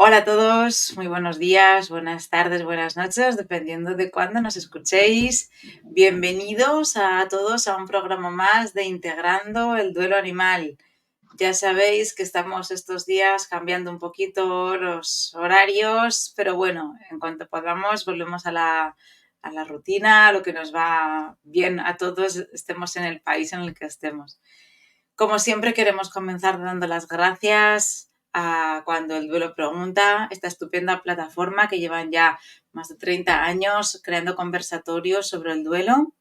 Hola a todos, muy buenos días, buenas tardes, buenas noches, dependiendo de cuándo nos escuchéis. Bienvenidos a todos a un programa más de Integrando el Duelo Animal. Ya sabéis que estamos estos días cambiando un poquito los horarios, pero bueno, en cuanto podamos volvemos a la rutina, a lo que nos va bien a todos, estemos en el país en el que estemos. Como siempre, queremos comenzar dando las gracias a Cuando el Duelo Pregunta, esta estupenda plataforma que llevan ya más de 30 años creando conversatorios sobre el duelo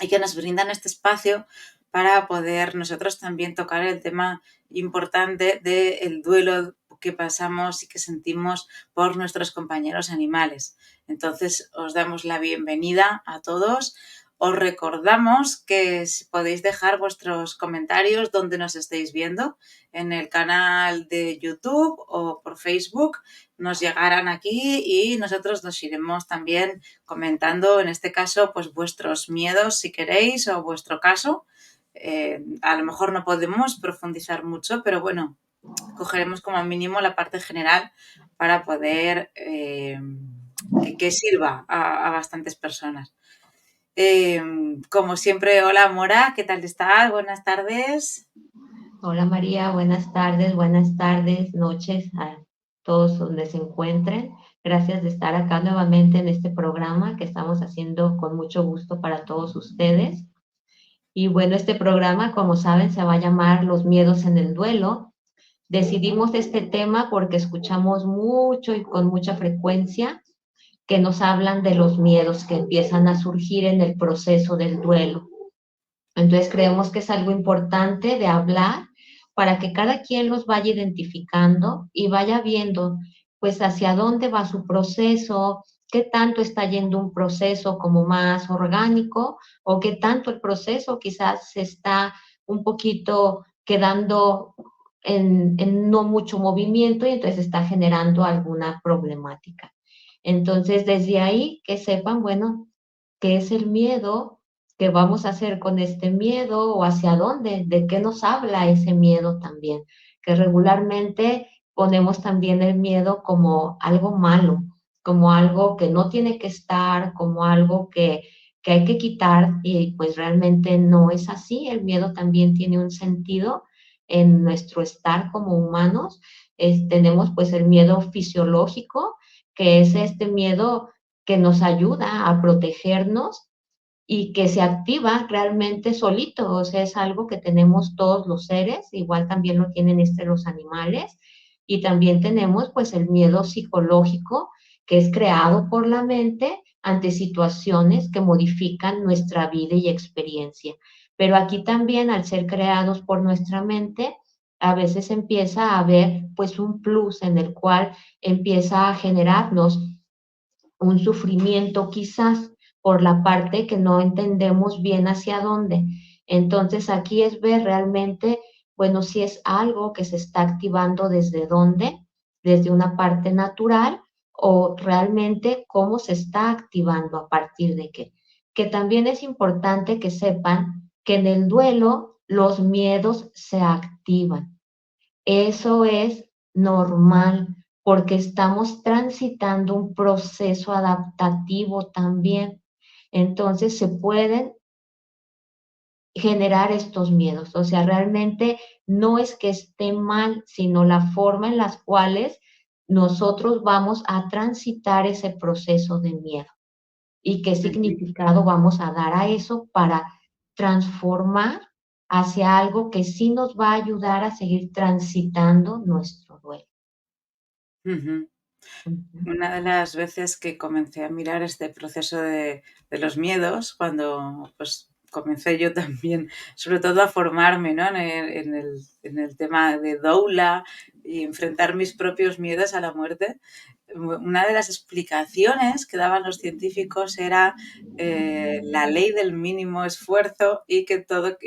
y que nos brindan este espacio para poder nosotros también tocar el tema importante del duelo que pasamos y que sentimos por nuestros compañeros animales. Entonces, os damos la bienvenida a todos. Os recordamos que podéis dejar vuestros comentarios donde nos estéis viendo, en el canal de YouTube o por Facebook. Nos llegarán aquí y nosotros nos iremos también comentando, en este caso, pues vuestros miedos, si queréis, o vuestro caso. A lo mejor no podemos profundizar mucho, pero bueno, cogeremos como mínimo la parte general para poder que sirva a bastantes personas. Como siempre, hola Mora, ¿qué tal estás? Buenas tardes. Hola María, buenas tardes, noches a todos donde se encuentren. Gracias de estar acá nuevamente en este programa que estamos haciendo con mucho gusto para todos ustedes. Y bueno, este programa, como saben, se va a llamar Los miedos en el duelo. Decidimos este tema porque escuchamos mucho y con mucha frecuencia que nos hablan de los miedos que empiezan a surgir en el proceso del duelo. Entonces creemos que es algo importante de hablar para que cada quien los vaya identificando y vaya viendo pues hacia dónde va su proceso, qué tanto está yendo un proceso como más orgánico o qué tanto el proceso quizás se está un poquito quedando en no mucho movimiento y entonces está generando alguna problemática. Entonces, desde ahí que sepan, bueno, qué es el miedo, qué vamos a hacer con este miedo o hacia dónde, de qué nos habla ese miedo también, que regularmente ponemos también el miedo como algo malo, como algo que no tiene que estar, como algo que hay que quitar y pues realmente no es así. El miedo también tiene un sentido en nuestro estar como humanos. Tenemos pues el miedo fisiológico, que es este miedo que nos ayuda a protegernos y que se activa realmente solito, o sea, es algo que tenemos todos los seres, igual también lo tienen los animales, y también tenemos pues el miedo psicológico que es creado por la mente ante situaciones que modifican nuestra vida y experiencia. Pero aquí también, al ser creados por nuestra mente, a veces empieza a haber pues un plus en el cual empieza a generarnos un sufrimiento quizás por la parte que no entendemos bien hacia dónde. Entonces aquí es ver realmente, bueno, si es algo que se está activando desde dónde, desde una parte natural o realmente cómo se está activando a partir de qué. Que también es importante que sepan que en el duelo los miedos se activan. Eso es normal porque estamos transitando un proceso adaptativo también. Entonces se pueden generar estos miedos. O sea, realmente no es que esté mal, sino la forma en las cuales nosotros vamos a transitar ese proceso de miedo y qué significado vamos a dar a eso para transformar hacia algo que sí nos va a ayudar a seguir transitando nuestro duelo. Ujú. Ujú. Una de las veces que comencé a mirar este proceso de los miedos, cuando pues comencé yo también, sobre todo a formarme, ¿no? En el tema de doula y enfrentar mis propios miedos a la muerte, una de las explicaciones que daban los científicos era la ley del mínimo esfuerzo y que todo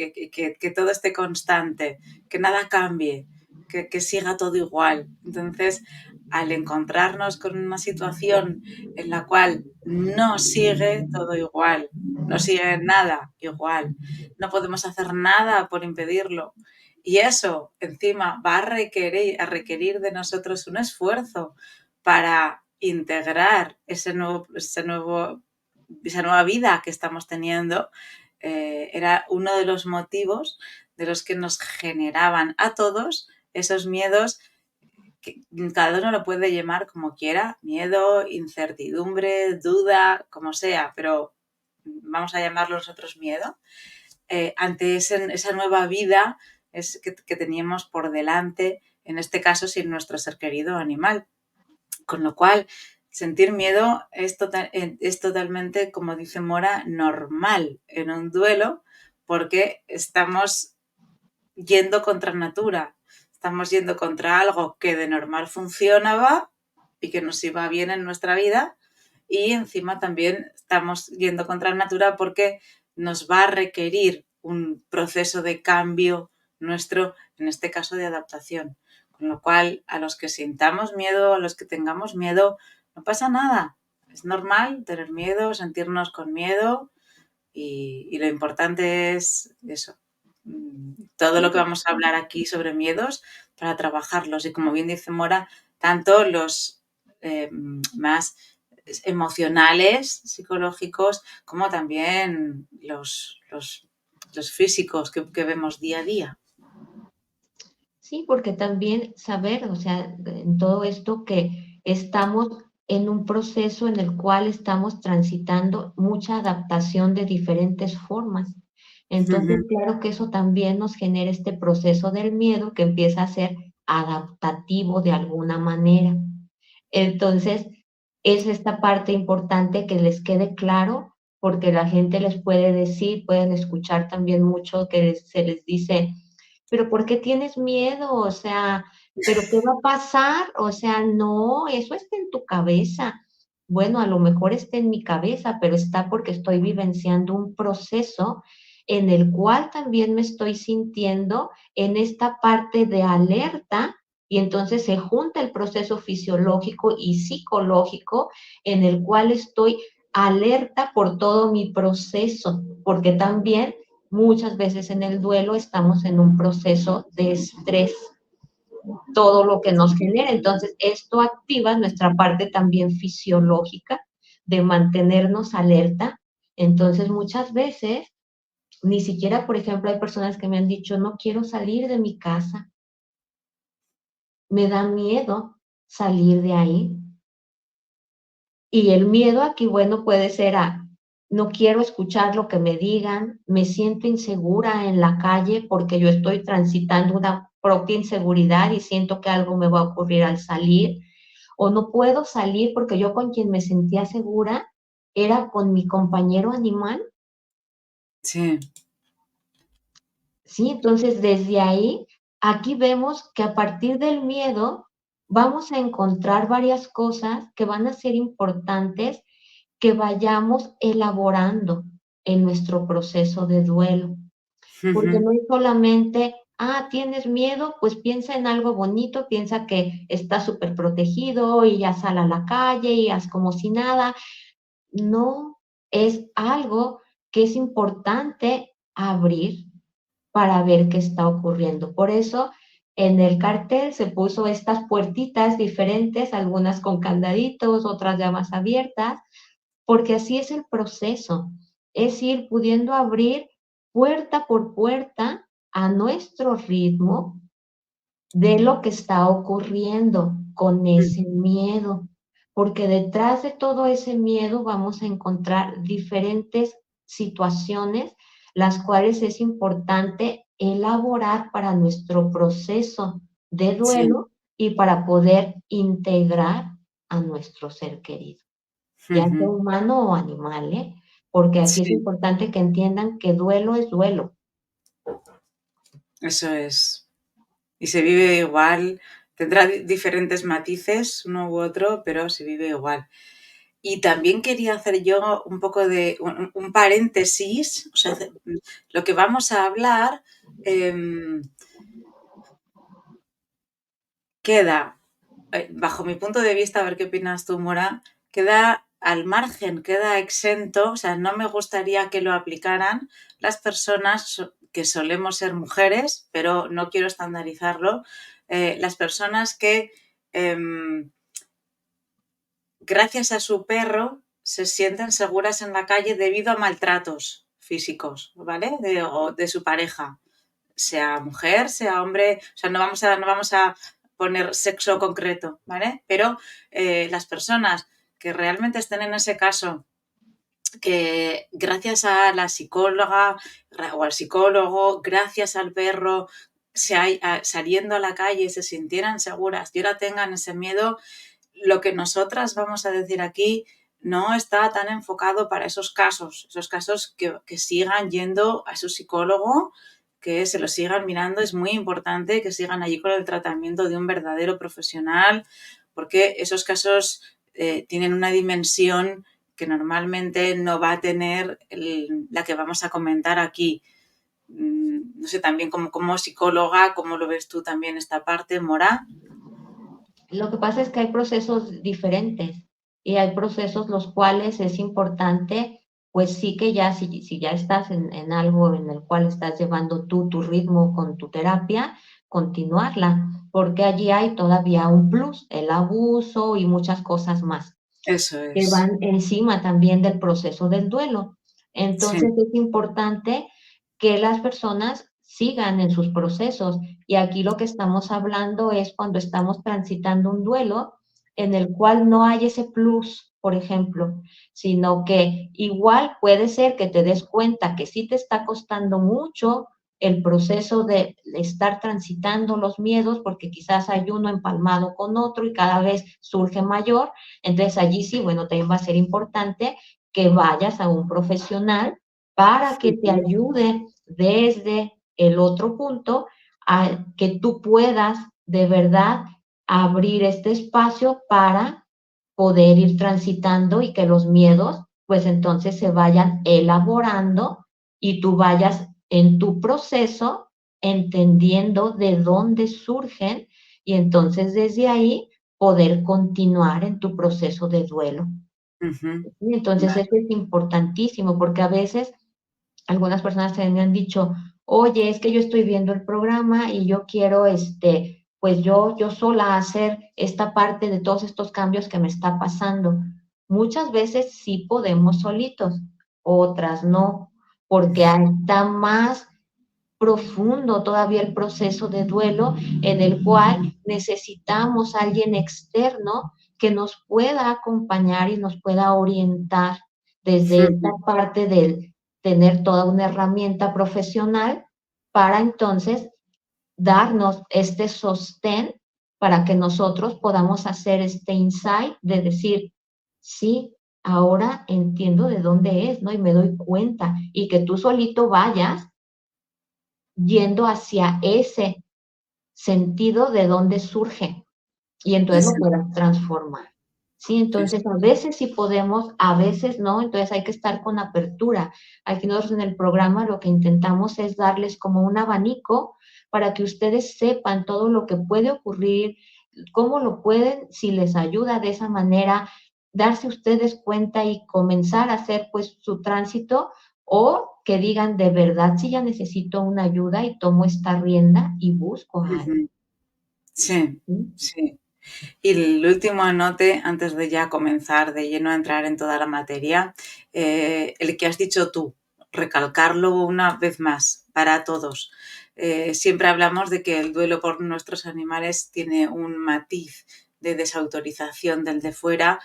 esté constante, que nada cambie, que siga todo igual. Entonces, al encontrarnos con una situación en la cual no sigue todo igual, no sigue nada igual, no podemos hacer nada por impedirlo Y eso encima va a requerir de nosotros un esfuerzo para integrar esa nueva vida que estamos teniendo. Era uno de los motivos de los que nos generaban a todos esos miedos, que cada uno lo puede llamar como quiera: miedo, incertidumbre, duda, como sea, pero vamos a llamarlo nosotros miedo, ante esa nueva vida que teníamos por delante, en este caso sin nuestro ser querido animal. Con lo cual, sentir miedo es totalmente, como dice Mora, normal en un duelo, porque estamos yendo contra natura, estamos yendo contra algo que de normal funcionaba y que nos iba bien en nuestra vida, y encima también estamos yendo contra natura porque nos va a requerir un proceso de cambio nuestro, en este caso de adaptación. Con lo cual, a los que sintamos miedo, a los que tengamos miedo, no pasa nada. Es normal tener miedo, sentirnos con miedo, y lo importante es eso, todo lo que vamos a hablar aquí sobre miedos, para trabajarlos. Y como bien dice Mora, tanto los más emocionales, psicológicos, como también los físicos que vemos día a día. Sí, porque también saber, o sea, en todo esto que estamos en un proceso en el cual estamos transitando mucha adaptación de diferentes formas. Entonces, Ujú. claro que eso también nos genera este proceso del miedo que empieza a ser adaptativo de alguna manera. Entonces, es esta parte importante que les quede claro, porque la gente les puede decir, pueden escuchar también mucho que se les dice, pero ¿por qué tienes miedo? O sea, ¿pero qué va a pasar? O sea, no, eso está en tu cabeza. Bueno, a lo mejor está en mi cabeza, pero está porque estoy vivenciando un proceso en el cual también me estoy sintiendo en esta parte de alerta, y entonces se junta el proceso fisiológico y psicológico en el cual estoy alerta por todo mi proceso, porque también muchas veces en el duelo estamos en un proceso de estrés, todo lo que nos genera. Entonces, esto activa nuestra parte también fisiológica de mantenernos alerta. Entonces, muchas veces, ni siquiera, por ejemplo, hay personas que me han dicho, no quiero salir de mi casa, me da miedo salir de ahí. Y el miedo aquí, bueno, puede ser a, no quiero escuchar lo que me digan, me siento insegura en la calle porque yo estoy transitando una propia inseguridad y siento que algo me va a ocurrir al salir, o no puedo salir porque yo con quien me sentía segura era con mi compañero animal. Sí. Sí, entonces desde ahí, aquí vemos que a partir del miedo vamos a encontrar varias cosas que van a ser importantes que vayamos elaborando en nuestro proceso de duelo, porque Ujú. no es solamente, tienes miedo, pues piensa en algo bonito, piensa que estás súper protegido y ya sal a la calle y haz como si nada. No, es algo que es importante abrir para ver qué está ocurriendo. Por eso en el cartel se puso estas puertitas diferentes, algunas con candaditos, otras ya más abiertas, porque así es el proceso, es ir pudiendo abrir puerta por puerta a nuestro ritmo de lo que está ocurriendo con ese miedo, porque detrás de todo ese miedo vamos a encontrar diferentes situaciones, las cuales es importante elaborar para nuestro proceso de Sí. duelo y para poder integrar a nuestro ser querido, ya sea Ujú. humano o animal, ¿eh? Porque aquí es Sí, importante que entiendan que duelo es duelo. eso es. Y se vive igual, tendrá diferentes matices uno u otro, pero se vive igual. Y también quería hacer yo un poco de un paréntesis, o sea, lo que vamos a hablar, em, queda, bajo mi punto de vista, a ver qué opinas tú, Mora, queda al margen, queda exento, o sea, no me gustaría que lo aplicaran las personas que solemos ser mujeres, pero no quiero estandarizarlo, las personas que gracias a su perro se sienten seguras en la calle debido a maltratos físicos, ¿vale? O de su pareja, sea mujer, sea hombre, o sea, no vamos a poner sexo concreto, ¿vale? Pero las personas que realmente estén en ese caso, que gracias a la psicóloga o al psicólogo, gracias al perro, saliendo a la calle se sintieran seguras y ahora tengan ese miedo, lo que nosotras vamos a decir aquí no está tan enfocado para esos casos que sigan yendo a su psicólogo, que se lo sigan mirando. Es muy importante que sigan allí con el tratamiento de un verdadero profesional, porque esos casos tienen una dimensión que normalmente no va a tener la que vamos a comentar aquí. No sé, también como psicóloga, ¿cómo lo ves tú también esta parte, Mora? Lo que pasa es que hay procesos diferentes y hay procesos los cuales es importante, pues sí que ya, si ya estás en algo en el cual estás llevando tú tu ritmo con tu terapia, continuarla, porque allí hay todavía un plus, el abuso y muchas cosas más Eso que es. van encima también del proceso del duelo. Sí. Entonces es importante que las personas sigan en sus procesos. Y aquí lo que estamos hablando es cuando estamos transitando un duelo en el cual no hay ese plus, por ejemplo, sino que igual puede ser que te des cuenta que sí te está costando mucho el proceso de estar transitando los miedos, porque quizás hay uno empalmado con otro y cada vez surge mayor. Entonces allí sí, bueno, también va a ser importante que vayas a un profesional para que te Ujú, ayude desde el otro punto a que tú puedas de verdad abrir este espacio para poder ir transitando y que los miedos pues entonces se vayan elaborando y tú vayas en tu proceso entendiendo de dónde surgen y entonces desde ahí poder continuar en tu proceso de duelo. ujú. Y entonces Vale. eso es importantísimo porque a veces algunas personas se me han dicho, oye, es que yo estoy viendo el programa y yo quiero, pues yo sola hacer esta parte de todos estos cambios que me está pasando. Muchas veces sí podemos solitos, otras no, porque está más profundo todavía el proceso de duelo en el cual necesitamos a alguien externo que nos pueda acompañar y nos pueda orientar desde esta Ujú, parte del tener toda una herramienta profesional para entonces darnos este sostén para que nosotros podamos hacer este insight de decir, sí, ahora entiendo de dónde es, ¿no? Y me doy cuenta y que tú solito vayas yendo hacia ese sentido de dónde surge y entonces lo exacto. puedas transformar. Sí, Sí, entonces a sí. veces sí podemos, a veces no, entonces hay que estar con apertura. Aquí nosotros en el programa lo que intentamos es darles como un abanico para que ustedes sepan todo lo que puede ocurrir, cómo lo pueden, si les ayuda de esa manera, darse ustedes cuenta y comenzar a hacer pues su tránsito o que digan de verdad si ya necesito una ayuda y tomo esta rienda y busco a alguien. Ujú. Sí, ¿Sí? sí. Y el último anote, antes de ya comenzar de lleno a entrar en toda la materia, el que has dicho tú, recalcarlo una vez más para todos. Siempre hablamos de que el duelo por nuestros animales tiene un matiz de desautorización del de fuera.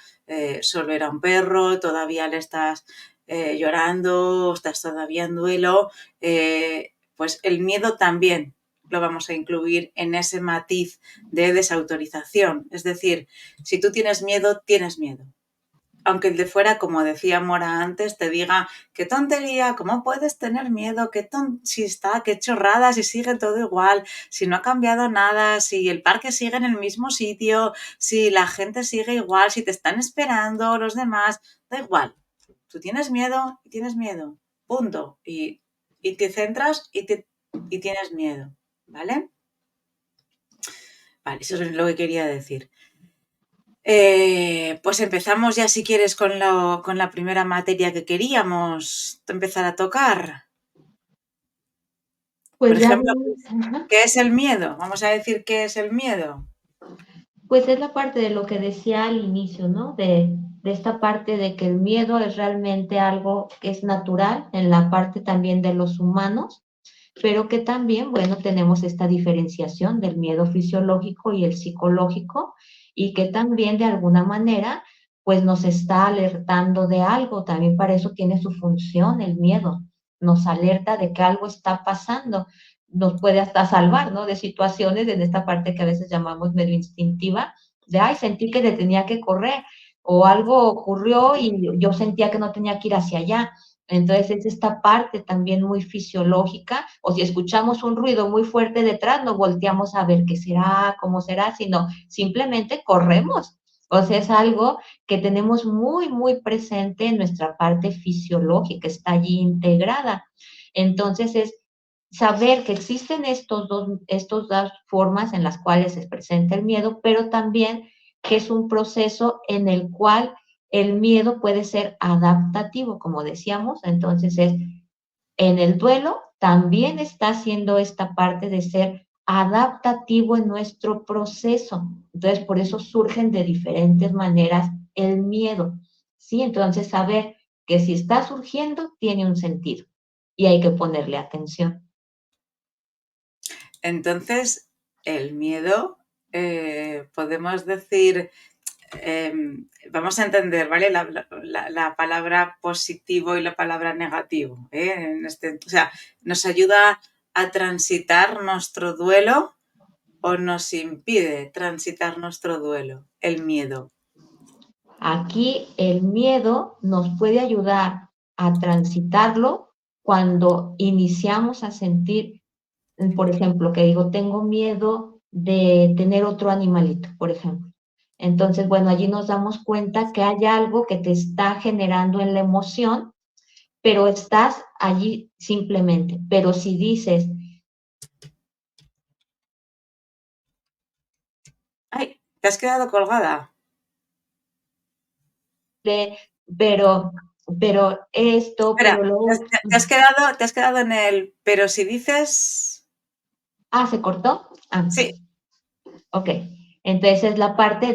Solo era un perro, todavía le estás llorando, estás todavía en duelo. Pues el miedo también lo vamos a incluir en ese matiz de desautorización. Es decir, si tú tienes miedo, tienes miedo. Aunque el de fuera, como decía Mora antes, te diga, qué tontería, ¿cómo puedes tener miedo? Si está, qué chorrada, si sigue todo igual, si no ha cambiado nada, si el parque sigue en el mismo sitio, si la gente sigue igual, si te están esperando los demás, da igual. Tú tienes miedo y tienes miedo. Punto. Y te centras y tienes miedo. ¿Vale? Vale, eso es lo que quería decir. Pues empezamos ya, si quieres, con la primera materia que queríamos empezar a tocar. Por Pues ya ejemplo, bien, ajá. ¿qué es el miedo? Vamos a decir qué es el miedo. Pues es la parte de lo que decía al inicio, ¿no? De esta parte de que el miedo es realmente algo que es natural en la parte también de los humanos, pero que también, bueno, tenemos esta diferenciación del miedo fisiológico y el psicológico, y que también de alguna manera, pues nos está alertando de algo. También para eso tiene su función el miedo. Nos alerta de que algo está pasando, nos puede hasta salvar, ¿no? De situaciones en esta parte que a veces llamamos medio instintiva, de, ay, sentí que le tenía que correr, o algo ocurrió y yo sentía que no tenía que ir hacia allá. Entonces es esta parte también muy fisiológica, o si escuchamos un ruido muy fuerte detrás, no volteamos a ver qué será, cómo será, sino simplemente corremos. O sea, es algo que tenemos muy, muy presente en nuestra parte fisiológica, está allí integrada. Entonces es saber que existen estos dos formas en las cuales se presenta el miedo, pero también que es un proceso en el cual el miedo puede ser adaptativo, como decíamos. Entonces es en el duelo también está haciendo esta parte de ser adaptativo en nuestro proceso. Entonces, por eso surgen de diferentes maneras el miedo. ¿Sí? Entonces, saber que si está surgiendo tiene un sentido y hay que ponerle atención. Entonces, el miedo, podemos decir, vamos a entender, ¿vale? La palabra positivo y la palabra negativo, ¿eh? O sea, ¿nos ayuda a transitar nuestro duelo o nos impide transitar nuestro duelo? El miedo. Aquí el miedo nos puede ayudar a transitarlo cuando iniciamos a sentir, por ejemplo, que digo, tengo miedo de tener otro animalito, por ejemplo. Entonces, bueno, allí nos damos cuenta que hay algo que te está generando en la emoción, pero estás allí simplemente. Pero si dices, ¡Ay! ¿Te has quedado colgada? pero, pero esto, Espera, pero lo otro. te has quedado en el, pero si dices, Ah, ¿se cortó? Ah, sí, ok. Entonces es la parte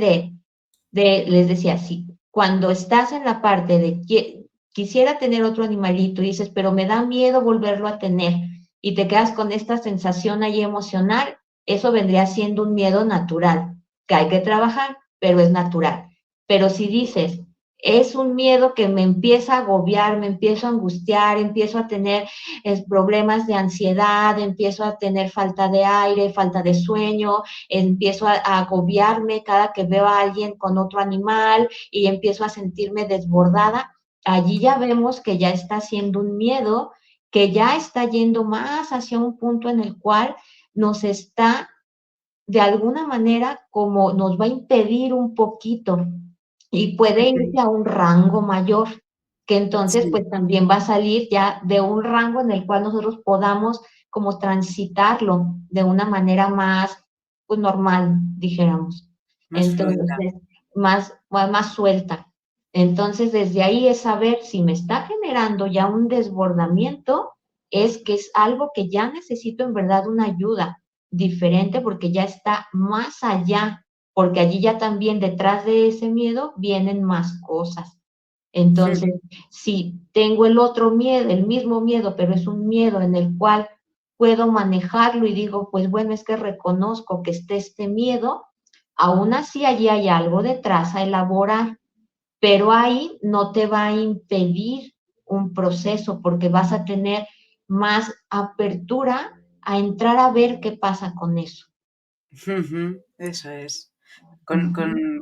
les decía, sí, cuando estás en la parte de quisiera tener otro animalito y dices, pero me da miedo volverlo a tener y te quedas con esta sensación ahí emocional, eso vendría siendo un miedo natural, que hay que trabajar, pero es natural. Pero si dices, es un miedo que me empieza a agobiar, me empiezo a angustiar, empiezo a tener problemas de ansiedad, empiezo a tener falta de aire, falta de sueño, empiezo a agobiarme cada que veo a alguien con otro animal y empiezo a sentirme desbordada. Allí ya vemos que ya está siendo un miedo, que ya está yendo más hacia un punto en el cual nos está de alguna manera como nos va a impedir un poquito y puede irse a un rango mayor, que entonces sí, pues también va a salir ya de un rango en el cual nosotros podamos como transitarlo de una manera más pues normal, dijéramos. más fluida. Entonces, más suelta. Entonces, desde ahí es saber si me está generando ya un desbordamiento, es que es algo que ya necesito en verdad una ayuda diferente porque ya está más allá, porque allí ya también detrás de ese miedo vienen más cosas. Entonces, si tengo el otro miedo, el mismo miedo, pero es un miedo en el cual puedo manejarlo y digo, pues bueno, es que reconozco que esté este miedo, aún así allí hay algo detrás a elaborar, pero ahí no te va a impedir un proceso porque vas a tener más apertura a entrar a ver qué pasa con eso. Eso es. Ujú.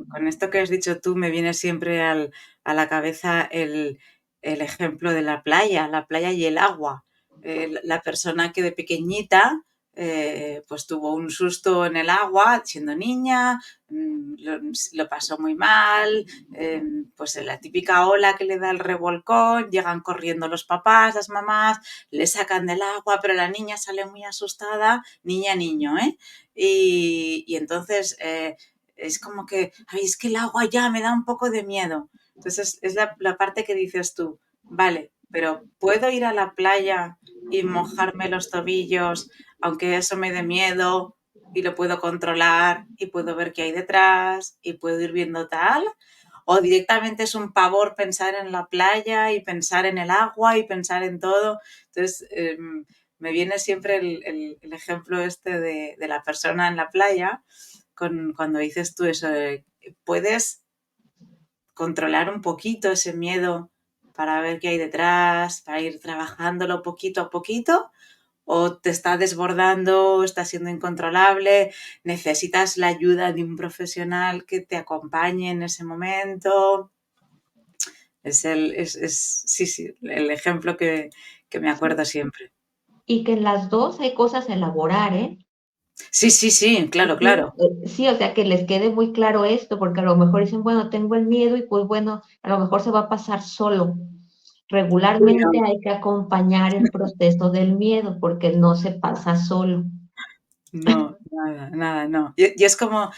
Con esto que has dicho tú me viene siempre a la cabeza el ejemplo de la playa y el agua. La persona que de pequeñita pues tuvo un susto en el agua siendo niña, lo pasó muy mal, pues la típica ola que le da el revolcón, llegan corriendo los papás, las mamás, le sacan del agua, pero la niña sale muy asustada, niña, niño, ¿eh? Y entonces es como que, ay, es que el agua ya me da un poco de miedo. Entonces es la parte que dices tú, vale, pero ¿puedo ir a la playa y mojarme los tobillos, aunque eso me dé miedo, y lo puedo controlar y puedo ver qué hay detrás y puedo ir viendo tal? ¿O directamente es un pavor pensar en la playa y pensar en el agua y pensar en todo? Entonces, me viene siempre el ejemplo este de la persona en la playa, cuando dices tú eso, puedes controlar un poquito ese miedo para ver qué hay detrás, para ir trabajándolo poquito a poquito, o te está desbordando, está siendo incontrolable, necesitas la ayuda de un profesional que te acompañe en ese momento. Sí, sí, el ejemplo que me acuerdo siempre. Y que en las dos hay cosas a elaborar, ¿eh? Sí, sí, sí, claro, Sí, claro. sí, o sea, que les quede muy claro esto, porque a lo mejor dicen, bueno, tengo el miedo y pues bueno, a lo mejor se va a pasar solo. Uy, Regularmente no, hay que acompañar el proceso del miedo porque no se pasa solo. no, nada, nada, no. Y es como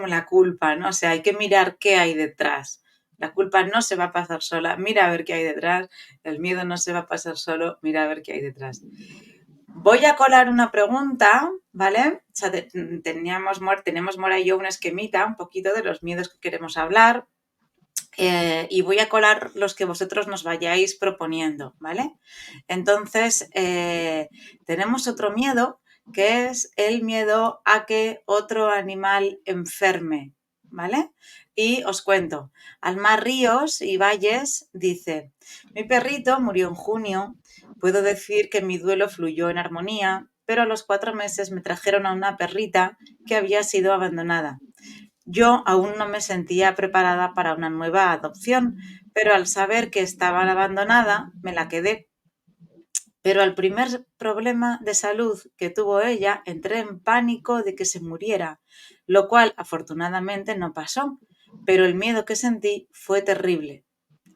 la culpa, ¿no? O sea, hay que mirar qué hay detrás. La culpa no se va a pasar sola, mira a ver qué hay detrás. El miedo no se va a pasar solo, mira a ver qué hay detrás. Voy a colar una pregunta, ¿vale? O sea, tenemos Mora y yo un esquemita, un poquito de los miedos que queremos hablar, y voy a colar los que vosotros nos vayáis proponiendo, ¿vale? Entonces, tenemos otro miedo, que es el miedo a que otro animal enferme, ¿vale? Y os cuento, Alma Ríos y Valles dice, mi perrito murió en junio, puedo decir que mi duelo fluyó en armonía, pero a los 4 meses me trajeron a una perrita que había sido abandonada. Yo aún no me sentía preparada para una nueva adopción, pero al saber que estaba abandonada, me la quedé. Pero al primer problema de salud que tuvo ella, entré en pánico de que se muriera, lo cual afortunadamente no pasó, pero el miedo que sentí fue terrible.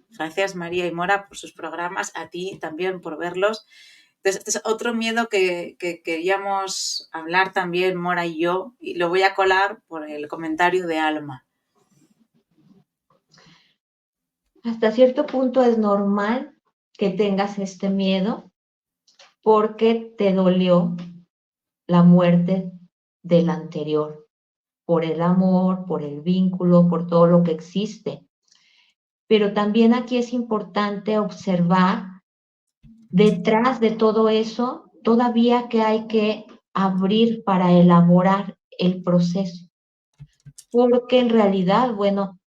Gracias María y Mora por sus programas, a ti también por verlos. Entonces, este es otro miedo que queríamos hablar también Mora y yo, y lo voy a colar por el comentario de Alma. Hasta cierto punto es normal que tengas este miedo porque te dolió la muerte del anterior, por el amor, por el vínculo, por todo lo que existe. Pero también aquí es importante observar detrás de todo eso, todavía que hay que abrir para elaborar el proceso. Porque en realidad, bueno,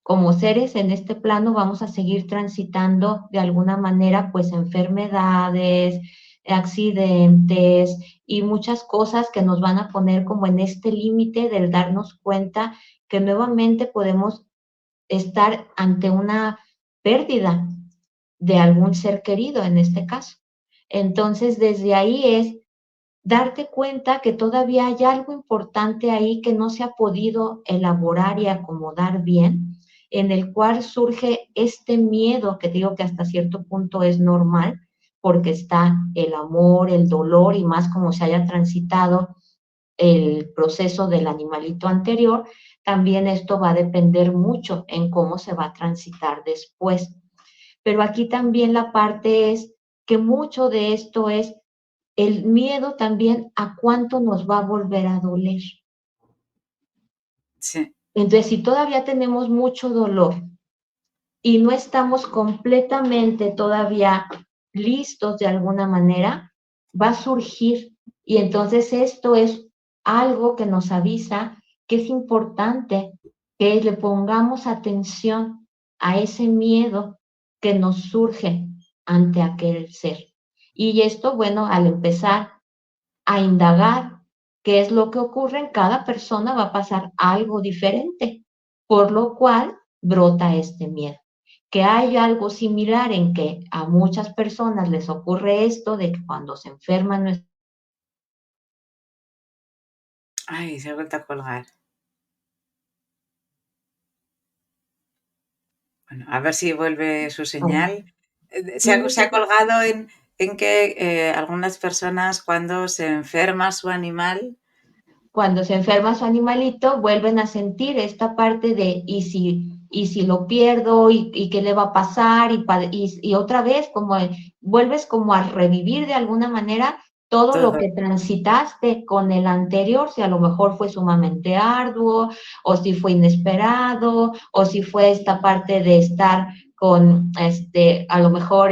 como seres en este plano vamos a seguir transitando de alguna manera pues enfermedades, accidentes y muchas cosas que nos van a poner como en este límite del darnos cuenta que nuevamente podemos estar ante una pérdida de algún ser querido en este caso. Entonces, desde ahí es darte cuenta que todavía hay algo importante ahí que no se ha podido elaborar y acomodar bien, en el cual surge este miedo que digo que hasta cierto punto es normal, porque está el amor, el dolor y más como se haya transitado el proceso del animalito anterior, también esto va a depender mucho en cómo se va a transitar después. Pero aquí también la parte es que mucho de esto es el miedo también a cuánto nos va a volver a doler. Sí. Entonces, si todavía tenemos mucho dolor y no estamos completamente todavía listos de alguna manera, va a surgir. Y entonces esto es algo que nos avisa que es importante que le pongamos atención a ese miedo que nos surge ante aquel ser. Y esto, bueno, al empezar a indagar qué es lo que ocurre en cada persona, va a pasar algo diferente, por lo cual brota este miedo. Que hay algo similar en que a muchas personas les ocurre esto de que cuando se enferman no. Ay, se ha vuelto a colgar. Bueno, a ver si vuelve su señal. Se ha colgado en que algunas personas cuando se enferma su animal cuando se enferma su animalito, vuelven a sentir esta parte de, y si lo pierdo, y qué le va a pasar, y otra vez, como vuelves como a revivir de alguna manera todo lo todo. que transitaste con el anterior, si a lo mejor fue sumamente arduo, o si fue inesperado, o si fue esta parte de estar con, a lo mejor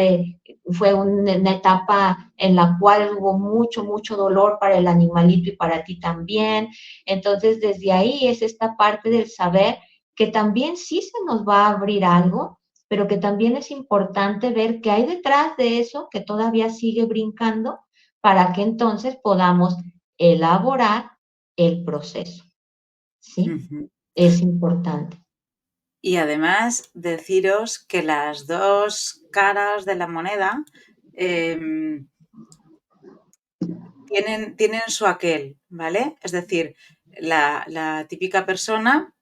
fue una etapa en la cual hubo mucho, mucho dolor para el animalito y para ti también. Entonces, desde ahí es esta parte del saber que también sí se nos va a abrir algo, pero que también es importante ver qué hay detrás de eso que todavía sigue brincando para que entonces podamos elaborar el proceso. ¿Sí? Ujú. Es importante. Y además deciros que las dos caras de la moneda tienen su aquel, ¿vale? Es decir, la típica persona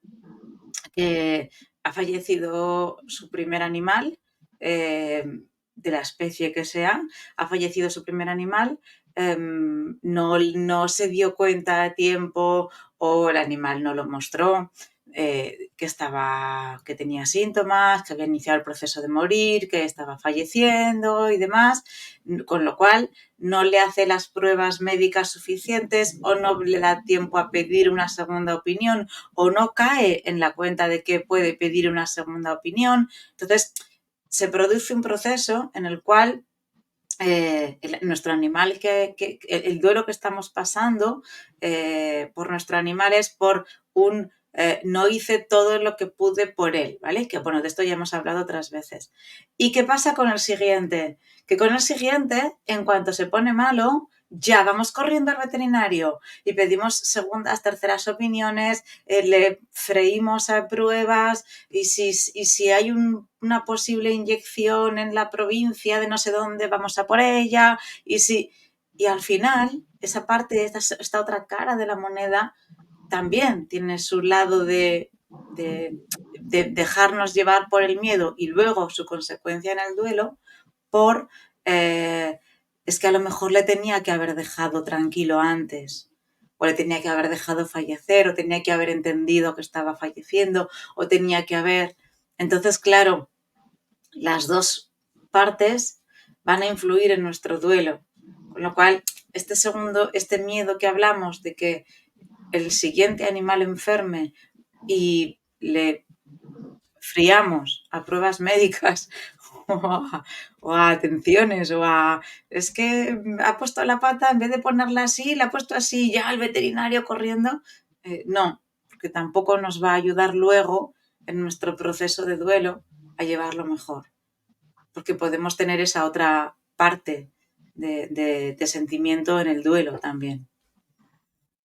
que ha fallecido su primer animal, de la especie que sea, ha fallecido su primer animal, no se dio cuenta a tiempo o el animal no lo mostró, que tenía síntomas, que había iniciado el proceso de morir, que estaba falleciendo y demás, con lo cual no le hace las pruebas médicas suficientes o no le da tiempo a pedir una segunda opinión o no cae en la cuenta de que puede pedir una segunda opinión. Entonces, se produce un proceso en el cual nuestro animal, el duelo que estamos pasando por nuestro animal es por un no hice todo lo que pude por él, ¿vale? Que bueno, de esto ya hemos hablado otras veces. ¿Y qué pasa con el siguiente? Que con el siguiente, en cuanto se pone malo, ya vamos corriendo al veterinario y pedimos segundas, terceras opiniones, le freímos a pruebas y si hay una posible inyección en la provincia de no sé dónde, vamos a por ella. Y al final, esa parte, esta otra cara de la moneda, también tiene su lado de dejarnos llevar por el miedo y luego su consecuencia en el duelo por es que a lo mejor le tenía que haber dejado tranquilo antes, o le tenía que haber dejado fallecer, o tenía que haber entendido que estaba falleciendo, o tenía que haber... Entonces, claro, las dos partes van a influir en nuestro duelo, con lo cual este miedo que hablamos de que el siguiente animal enferme y le friamos a pruebas médicas o a atenciones es que ha puesto la pata, en vez de ponerla así, la ha puesto así, ya el veterinario corriendo. No, porque tampoco nos va a ayudar luego en nuestro proceso de duelo a llevarlo mejor, porque podemos tener esa otra parte de sentimiento en el duelo también.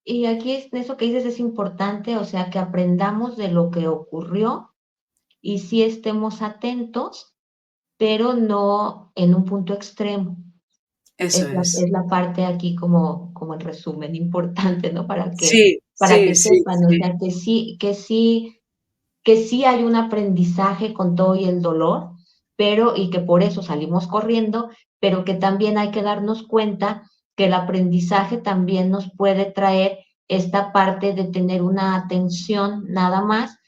Y aquí eso que dices es importante, o sea, que aprendamos de lo que ocurrió y sí estemos atentos, pero no en un punto extremo. Eso es. Es la parte aquí como, como el resumen importante, ¿no? Sí, Para sí, que sí, sepan, o sí. sea, que sí hay un aprendizaje con todo y el dolor, pero, y que por eso salimos corriendo, pero que también hay que darnos cuenta que el aprendizaje también nos puede traer esta parte de tener una atención nada más,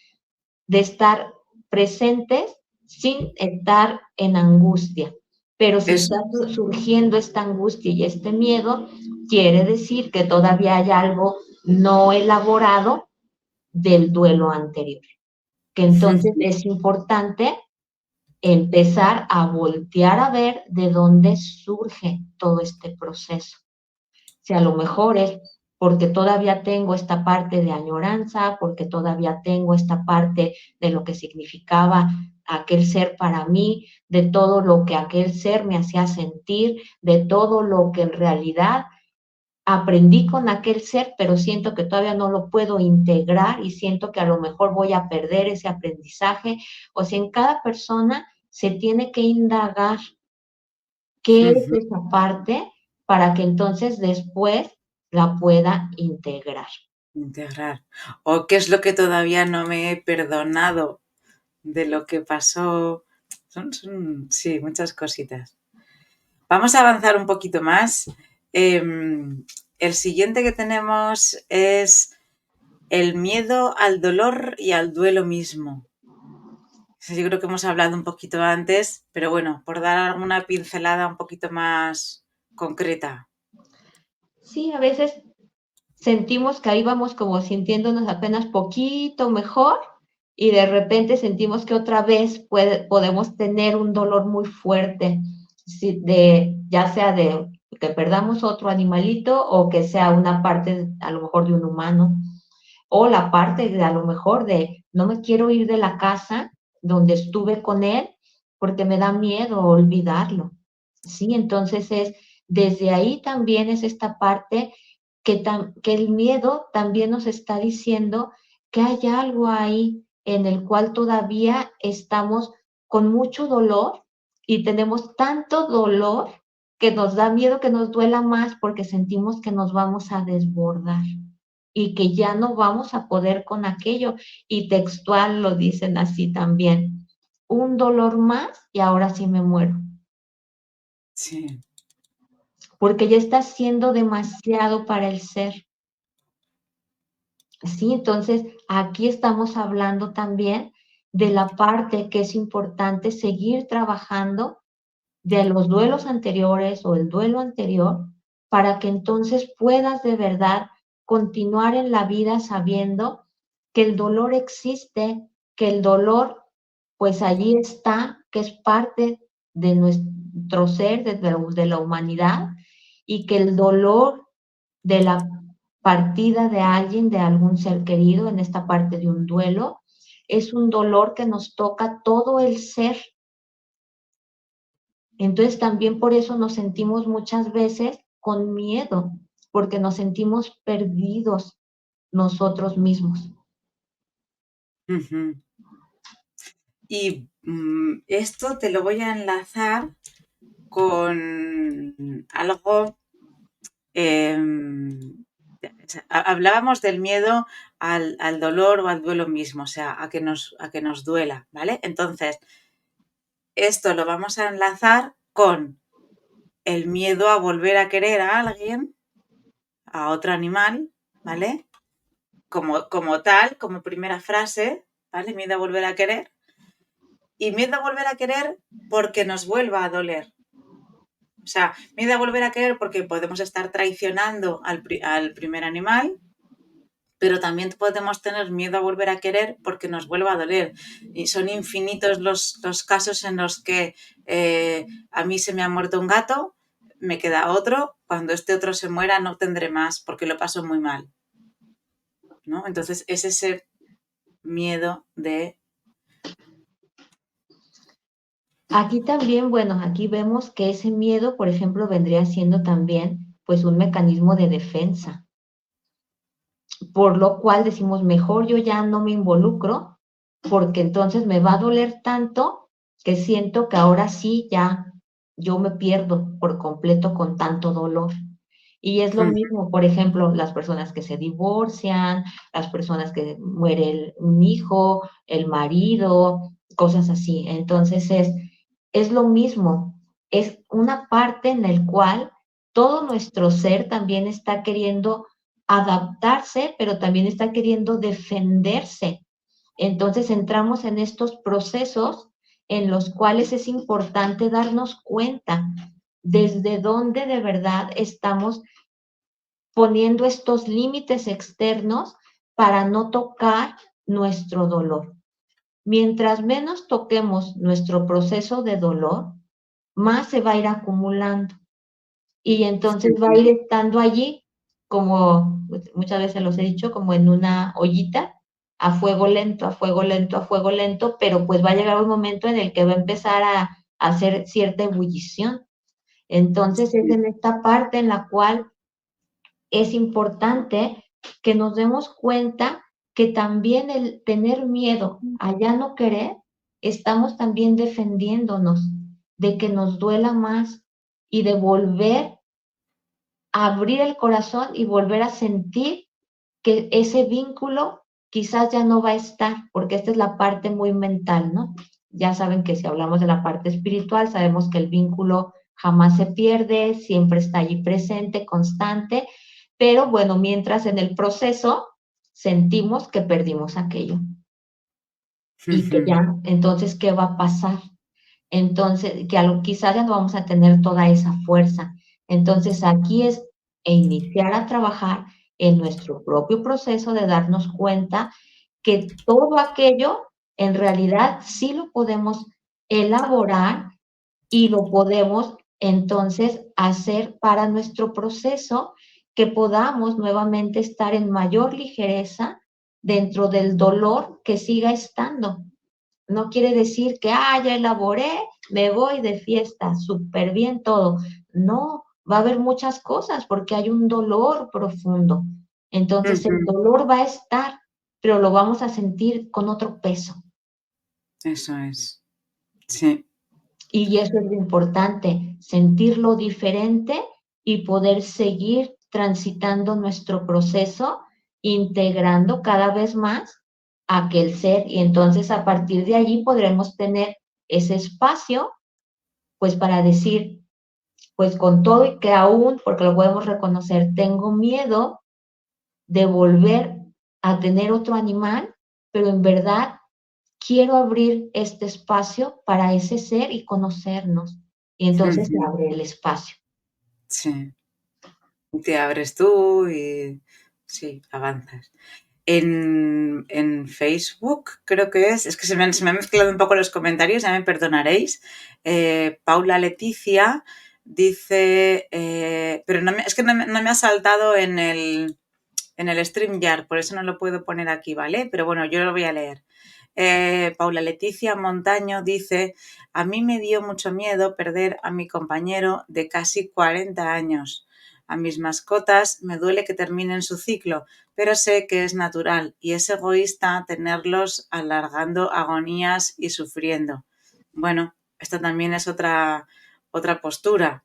de estar presentes sin estar en angustia. Pero si Eso está es. surgiendo esta angustia y este miedo, quiere decir que todavía hay algo no elaborado del duelo anterior. Que entonces es importante empezar a voltear a ver de dónde surge todo este proceso. Si a lo mejor es porque todavía tengo esta parte de añoranza, porque todavía tengo esta parte de lo que significaba aquel ser para mí, de todo lo que aquel ser me hacía sentir, de todo lo que en realidad aprendí con aquel ser, pero siento que todavía no lo puedo integrar y siento que a lo mejor voy a perder ese aprendizaje. O sea, en cada persona se tiene que indagar qué es Ujú. esa parte para que entonces después la pueda integrar. Integrar. O qué es lo que todavía no me he perdonado de lo que pasó. Sí, muchas cositas. Vamos a avanzar un poquito más. El siguiente que tenemos es el miedo al dolor y al duelo mismo. Yo creo que hemos hablado un poquito antes, pero bueno, por dar alguna pincelada un poquito más concreta. Sí, a veces sentimos que ahí vamos como sintiéndonos apenas poquito mejor y de repente sentimos que otra vez podemos tener un dolor muy fuerte, ya sea de que perdamos otro animalito o que sea una parte a lo mejor de un humano, o la parte de a lo mejor de no me quiero ir de la casa donde estuve con él porque me da miedo olvidarlo. Sí, entonces desde ahí también es esta parte que el miedo también nos está diciendo que hay algo ahí en el cual todavía estamos con mucho dolor y tenemos tanto dolor que nos da miedo que nos duela más porque sentimos que nos vamos a desbordar y que ya no vamos a poder con aquello. Y textual lo dicen así también, un dolor más y ahora sí me muero. Sí. Porque ya está siendo demasiado para el ser. Sí, entonces aquí estamos hablando también de la parte que es importante seguir trabajando de los duelos anteriores o el duelo anterior para que entonces puedas de verdad continuar en la vida sabiendo que el dolor existe, que el dolor pues allí está, que es parte de nuestro ser, de la humanidad, y que el dolor de la partida de alguien, de algún ser querido, en esta parte de un duelo, es un dolor que nos toca todo el ser. Entonces también por eso nos sentimos muchas veces con miedo, porque nos sentimos perdidos nosotros mismos. Uh-huh. Y esto te lo voy a enlazar con algo. Hablábamos del miedo al dolor o al duelo mismo, o sea, a que nos duela, ¿vale? Entonces, esto lo vamos a enlazar con el miedo a volver a querer a alguien, a otro animal, ¿vale? Como tal, como primera frase, ¿vale? Miedo a volver a querer. Y miedo a volver a querer porque nos vuelva a doler. O sea, miedo a volver a querer porque podemos estar traicionando al primer animal, pero también podemos tener miedo a volver a querer porque nos vuelva a doler. Y son infinitos los casos en los que a mí se me ha muerto un gato, me queda otro, cuando este otro se muera no tendré más porque lo paso muy mal, ¿no? Entonces es ese miedo de... Aquí también, bueno, aquí vemos que ese miedo, por ejemplo, vendría siendo también pues un mecanismo de defensa, por lo cual decimos, mejor yo ya no me involucro, porque entonces me va a doler tanto que siento que ahora sí ya yo me pierdo por completo con tanto dolor. Y es lo mismo, por ejemplo, las personas que se divorcian, las personas que muere un hijo, el marido, cosas así. Entonces es lo mismo, es una parte en la cual todo nuestro ser también está queriendo adaptarse, pero también está queriendo defenderse. Entonces entramos en estos procesos en los cuales es importante darnos cuenta desde dónde de verdad estamos poniendo estos límites externos para no tocar nuestro dolor. Mientras menos toquemos nuestro proceso de dolor, más se va a ir acumulando y entonces va a ir estando allí, como muchas veces los he dicho, como en una ollita, a fuego lento, a fuego lento, a fuego lento, pero pues va a llegar un momento en el que va a empezar a hacer cierta ebullición. Entonces es en esta parte en la cual es importante que nos demos cuenta que también el tener miedo a ya no querer, estamos también defendiéndonos de que nos duela más y de volver a abrir el corazón y volver a sentir que ese vínculo quizás ya no va a estar, porque esta es la parte muy mental, ¿no? Ya saben que si hablamos de la parte espiritual, sabemos que el vínculo jamás se pierde, siempre está allí presente, constante, pero bueno, mientras en el proceso sentimos que perdimos aquello y que ya, entonces, ¿qué va a pasar? Entonces, que quizás ya no vamos a tener toda esa fuerza. Entonces, aquí es iniciar a trabajar en nuestro propio proceso de darnos cuenta que todo aquello en realidad sí lo podemos elaborar y lo podemos entonces hacer para nuestro proceso, que podamos nuevamente estar en mayor ligereza dentro del dolor que siga estando. No quiere decir que, ya elaboré, me voy de fiesta, súper bien todo. No, va a haber muchas cosas porque hay un dolor profundo. Entonces el dolor va a estar, pero lo vamos a sentir con otro peso. Eso es, sí. Y eso es lo importante, sentirlo diferente y poder seguir transitando nuestro proceso, integrando cada vez más aquel ser. Y entonces a partir de allí podremos tener ese espacio, pues para decir, pues con todo y que aún, porque lo podemos reconocer, tengo miedo de volver a tener otro animal, pero en verdad quiero abrir este espacio para ese ser y conocernos. Y entonces se abre el espacio. Sí, te abres tú y sí, avanzas. En Facebook creo que es que se me han mezclado un poco los comentarios, ya me perdonaréis. Paula Leticia dice, pero es que no me ha saltado en el StreamYard, por eso no lo puedo poner aquí, ¿vale? Pero bueno, yo lo voy a leer. Paula Leticia Montaño dice, a mí me dio mucho miedo perder a mi compañero de casi 40 años. A mis mascotas me duele que terminen su ciclo, pero sé que es natural y es egoísta tenerlos alargando agonías y sufriendo. Bueno, esta también es otra postura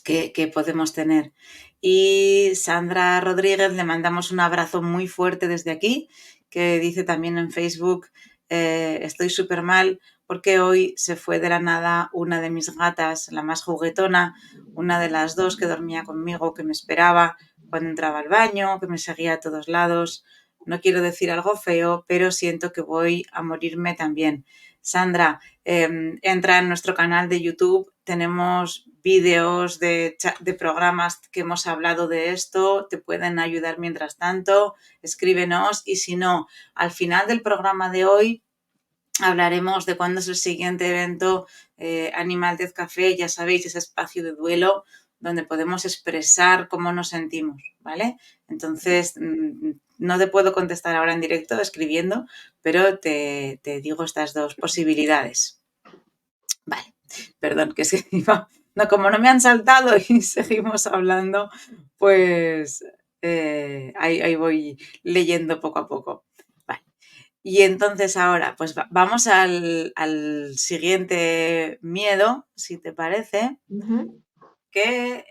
que podemos tener. Y Sandra Rodríguez, le mandamos un abrazo muy fuerte desde aquí, que dice también en Facebook, estoy súper mal porque hoy se fue de la nada una de mis gatas, la más juguetona, una de las dos que dormía conmigo, que me esperaba cuando entraba al baño, que me seguía a todos lados. No quiero decir algo feo, pero siento que voy a morirme también. Sandra, entra en nuestro canal de YouTube, tenemos vídeos de programas que hemos hablado de esto, te pueden ayudar mientras tanto, escríbenos y si no, al final del programa de hoy hablaremos de cuándo es el siguiente evento Animal Death Café, ya sabéis, ese espacio de duelo donde podemos expresar cómo nos sentimos, ¿vale? Entonces, no te puedo contestar ahora en directo escribiendo, pero te digo estas dos posibilidades. Vale, perdón, que es que no, como no me han saltado y seguimos hablando, pues ahí voy leyendo poco a poco. Vale. Y entonces ahora, pues vamos al siguiente miedo, si te parece, que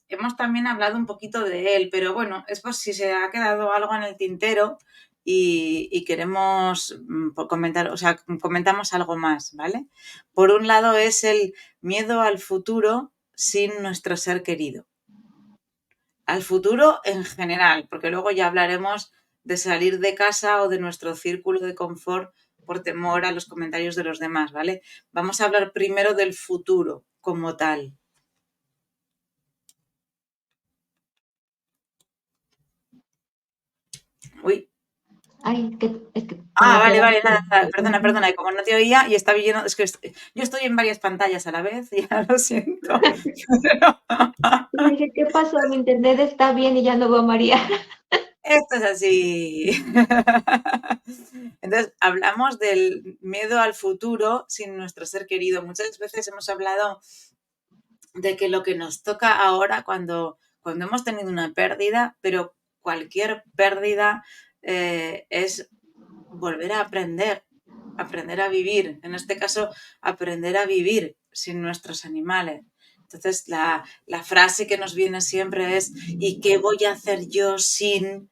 hemos también hablado un poquito de él, pero bueno, es por si se ha quedado algo en el tintero y queremos comentar, o sea, comentamos algo más, ¿vale? Por un lado es el miedo al futuro sin nuestro ser querido. Al futuro en general, porque luego ya hablaremos de salir de casa o de nuestro círculo de confort por temor a los comentarios de los demás, ¿vale? Vamos a hablar primero del futuro como tal. Uy. Ay, es que Vale, nada, perdona, y como no te oía y estaba lleno, es que yo estoy en varias pantallas a la vez, ya lo siento. Y dije, ¿qué pasó? Mi internet está bien y ya no veo a María. Esto es así. Entonces, hablamos del miedo al futuro sin nuestro ser querido. Muchas veces hemos hablado de que lo que nos toca ahora cuando hemos tenido una pérdida, pero cualquier pérdida es volver a aprender a vivir. En este caso, aprender a vivir sin nuestros animales. Entonces, la frase que nos viene siempre es, ¿y qué voy a hacer yo sin,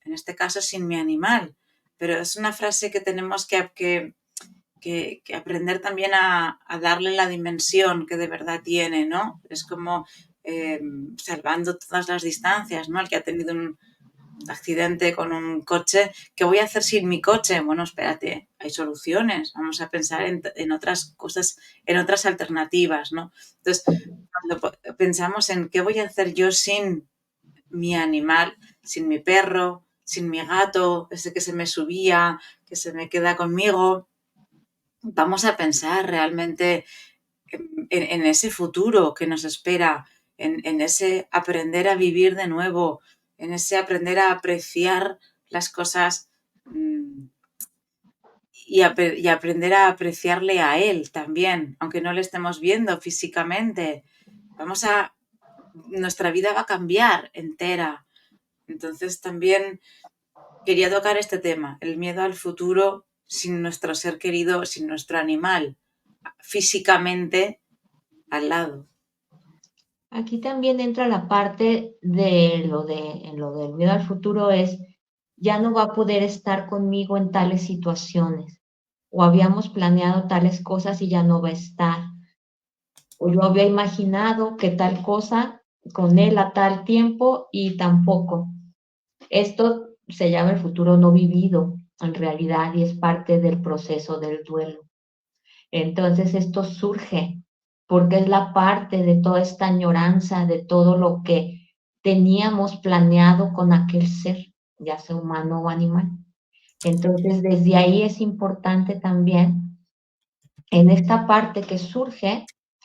en este caso, sin mi animal? Pero es una frase que tenemos que aprender también a darle la dimensión que de verdad tiene, ¿no? Es como salvando todas las distancias, ¿no? El que ha tenido un accidente con un coche, ¿qué voy a hacer sin mi coche? Bueno, espérate, hay soluciones, vamos a pensar en otras cosas, en otras alternativas, ¿no? Entonces, cuando pensamos en qué voy a hacer yo sin mi animal, sin mi perro, sin mi gato, ese que se me subía, que se me queda conmigo, vamos a pensar realmente en ese futuro que nos espera, en ese aprender a vivir de nuevo, en ese aprender a apreciar las cosas y aprender a apreciarle a él también, aunque no le estemos viendo físicamente. Nuestra vida va a cambiar entera. Entonces también quería tocar este tema, el miedo al futuro sin nuestro ser querido, sin nuestro animal, físicamente al lado. Aquí también entra la parte en lo del miedo al futuro es, ya no va a poder estar conmigo en tales situaciones, o habíamos planeado tales cosas y ya no va a estar, o yo había imaginado que tal cosa con él a tal tiempo y tampoco. Esto se llama el futuro no vivido en realidad y es parte del proceso del duelo. Entonces esto surge porque es la parte de toda esta añoranza, de todo lo que teníamos planeado con aquel ser, ya sea humano o animal. Entonces desde ahí es importante también, en esta parte que surge,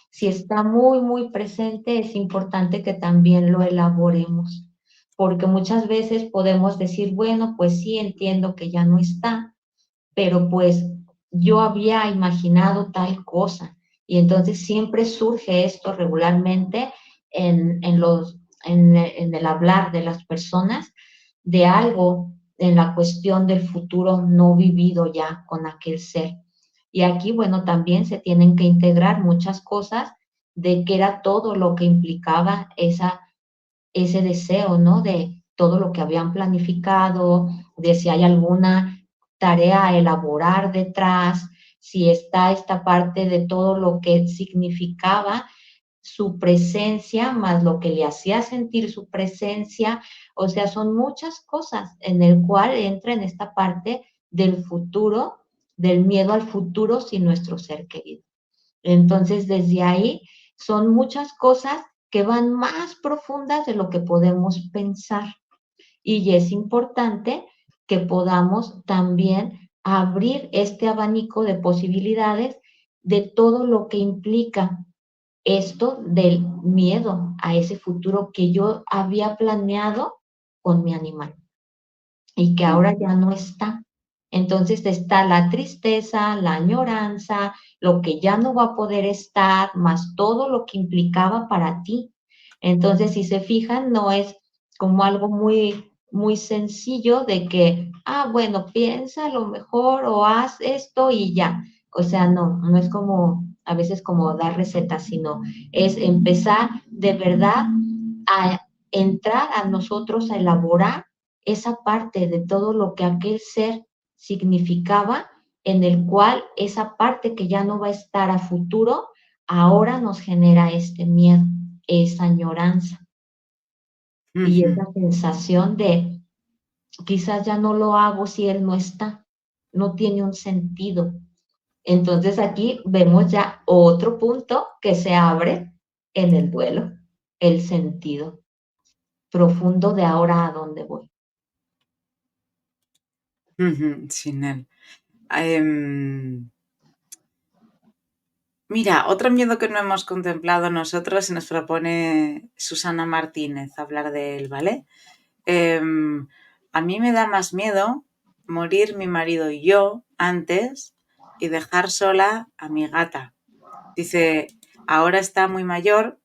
si está muy, muy presente, es importante que también lo elaboremos, porque muchas veces podemos decir, bueno, pues sí, entiendo que ya no está, pero pues yo había imaginado tal cosa. Y entonces siempre surge esto regularmente en el hablar de las personas de algo en la cuestión del futuro no vivido ya con aquel ser. Y aquí, bueno, también se tienen que integrar muchas cosas de qué era todo lo que implicaba ese deseo, ¿no? De todo lo que habían planificado, de si hay alguna tarea a elaborar detrás, si está esta parte de todo lo que significaba su presencia, más lo que le hacía sentir su presencia, o sea, son muchas cosas en el cual entra en esta parte del futuro, del miedo al futuro sin nuestro ser querido. Entonces, desde ahí son muchas cosas que van más profundas de lo que podemos pensar. Y es importante que podamos también abrir este abanico de posibilidades de todo lo que implica esto del miedo a ese futuro que yo había planeado con mi animal y que ahora ya no está. Entonces está la tristeza, la añoranza, lo que ya no va a poder estar, más todo lo que implicaba para ti. Entonces, si se fijan, no es como algo muy, muy sencillo de que, bueno, piensa lo mejor o haz esto y ya. O sea, no, no es como a veces como dar recetas, sino es empezar de verdad a entrar a nosotros a elaborar esa parte de todo lo que aquel ser significaba, en el cual esa parte que ya no va a estar a futuro, ahora nos genera este miedo, esa añoranza y esa sensación de quizás ya no lo hago si él no está, no tiene un sentido. Entonces aquí vemos ya otro punto que se abre en el duelo, el sentido profundo de ahora a dónde voy. Sin él. Mira, otro miedo que no hemos contemplado nosotros y nos propone Susana Martínez hablar de él, ¿vale? A mí me da más miedo morir mi marido y yo antes y dejar sola a mi gata. Dice, ahora está muy mayor,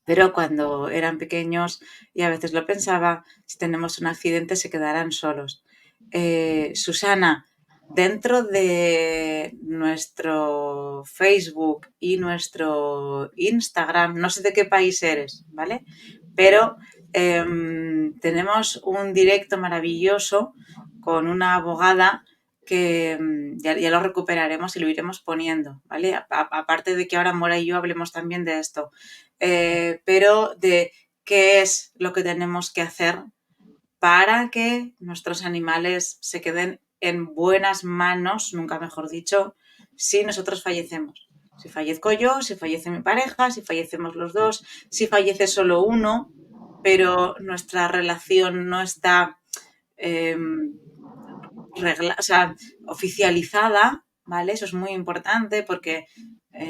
pero cuando eran pequeños, y a veces lo pensaba, si tenemos un accidente se quedarán solos. Susana, dentro de nuestro Facebook y nuestro Instagram, no sé de qué país eres, ¿vale? Pero tenemos un directo maravilloso con una abogada que ya lo recuperaremos y lo iremos poniendo, ¿vale? Aparte de que ahora Mora y yo hablemos también de esto. pero de qué es lo que tenemos que hacer para que nuestros animales se queden en buenas manos, nunca mejor dicho, si nosotros fallecemos. Si fallezco yo, si fallece mi pareja, si fallecemos los dos, si fallece solo uno, pero nuestra relación no está oficializada, ¿vale? Eso es muy importante porque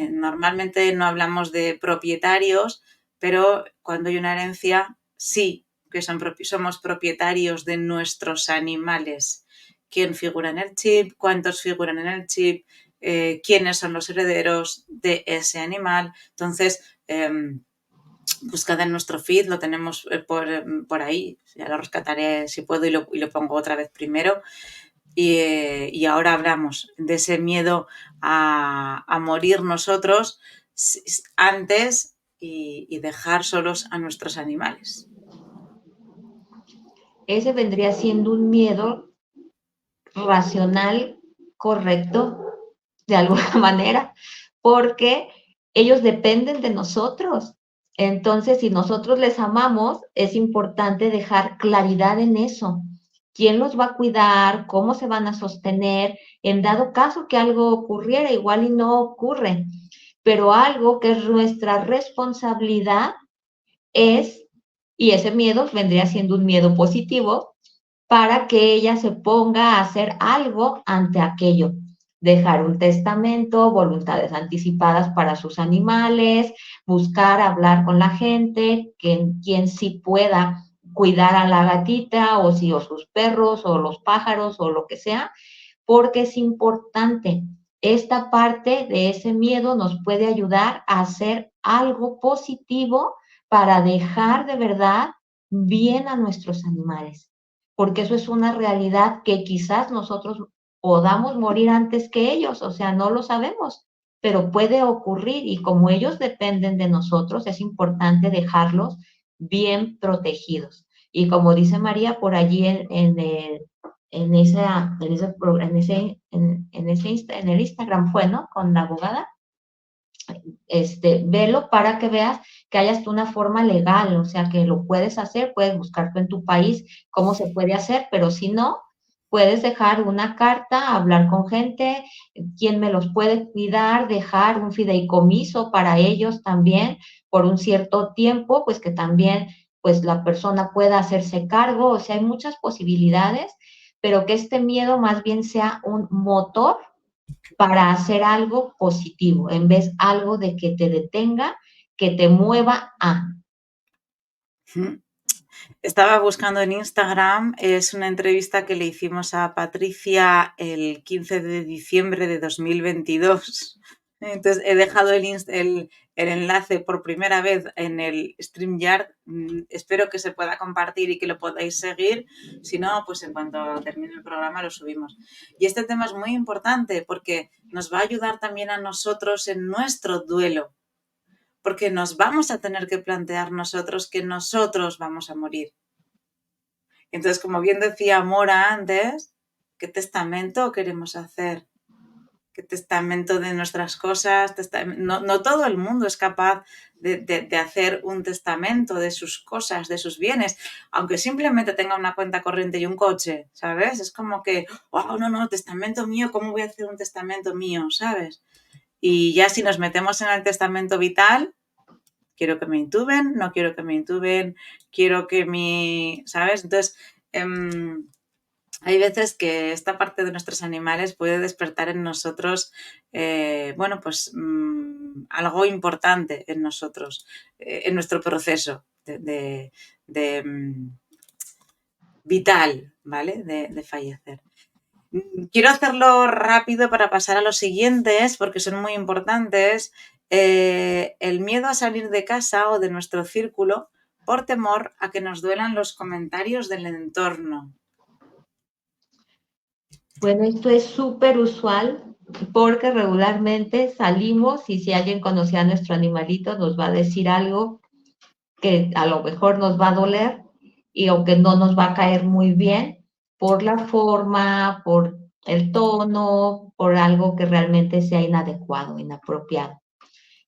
normalmente no hablamos de propietarios, pero cuando hay una herencia, sí que somos propietarios de nuestros animales. ¿Quién figura en el chip? ¿Cuántos figuran en el chip? ¿Quiénes son los herederos de ese animal? Entonces, buscad en nuestro feed, lo tenemos por ahí, ya lo rescataré si puedo y lo pongo otra vez primero. Y ahora hablamos de ese miedo a morir nosotros antes y dejar solos a nuestros animales. Ese vendría siendo un miedo racional, correcto, de alguna manera, porque ellos dependen de nosotros. Entonces, si nosotros les amamos, es importante dejar claridad en eso. ¿Quién los va a cuidar? ¿Cómo se van a sostener? En dado caso que algo ocurriera, igual y no ocurre, pero algo que es nuestra responsabilidad es, y ese miedo vendría siendo un miedo positivo, para que ella se ponga a hacer algo ante aquello. Dejar un testamento, voluntades anticipadas para sus animales, buscar hablar con la gente, quien sí pueda cuidar a la gatita o si o sus perros o los pájaros o lo que sea, porque es importante. Esta parte de ese miedo nos puede ayudar a hacer algo positivo para dejar de verdad bien a nuestros animales, porque eso es una realidad que quizás nosotros podamos morir antes que ellos, o sea, no lo sabemos, pero puede ocurrir y como ellos dependen de nosotros, es importante dejarlos bien protegidos. Y como dice María por allí en el Instagram fue, ¿no? Con la abogada, velo para que veas que hayas tú una forma legal, o sea, que lo puedes hacer, puedes buscar tú en tu país cómo se puede hacer, pero si no, puedes dejar una carta, hablar con gente, quién me los puede cuidar, dejar un fideicomiso para ellos también por un cierto tiempo, pues que también pues la persona pueda hacerse cargo, o sea, hay muchas posibilidades, pero que este miedo más bien sea un motor para hacer algo positivo, en vez algo de que te detenga, que te mueva a. Estaba buscando en Instagram, es una entrevista que le hicimos a Patricia el 15 de diciembre de 2022. Entonces he dejado el enlace por primera vez en el StreamYard. Espero que se pueda compartir y que lo podáis seguir. Si no, pues en cuanto termine el programa lo subimos. Y este tema es muy importante porque nos va a ayudar también a nosotros en nuestro duelo. Porque nos vamos a tener que plantear nosotros que nosotros vamos a morir. Entonces, como bien decía Mora antes, ¿qué testamento queremos hacer? ¿Qué testamento de nuestras cosas? No todo el mundo es capaz de hacer un testamento de sus cosas, de sus bienes, aunque simplemente tenga una cuenta corriente y un coche, ¿sabes? Es como que, oh, no, testamento mío, ¿cómo voy a hacer un testamento mío? ¿Sabes? Y ya si nos metemos en el testamento vital, quiero que me intuben, no quiero que me intuben, quiero que ¿sabes? Entonces, hay veces que esta parte de nuestros animales puede despertar en nosotros, pues algo importante en nosotros, en nuestro proceso de vital, ¿vale? De fallecer. Quiero hacerlo rápido para pasar a los siguientes porque son muy importantes. El miedo a salir de casa o de nuestro círculo por temor a que nos duelan los comentarios del entorno. Bueno, esto es súper usual porque regularmente salimos y si alguien conocía a nuestro animalito nos va a decir algo que a lo mejor nos va a doler y o que no nos va a caer muy bien por la forma, por el tono, por algo que realmente sea inadecuado, inapropiado.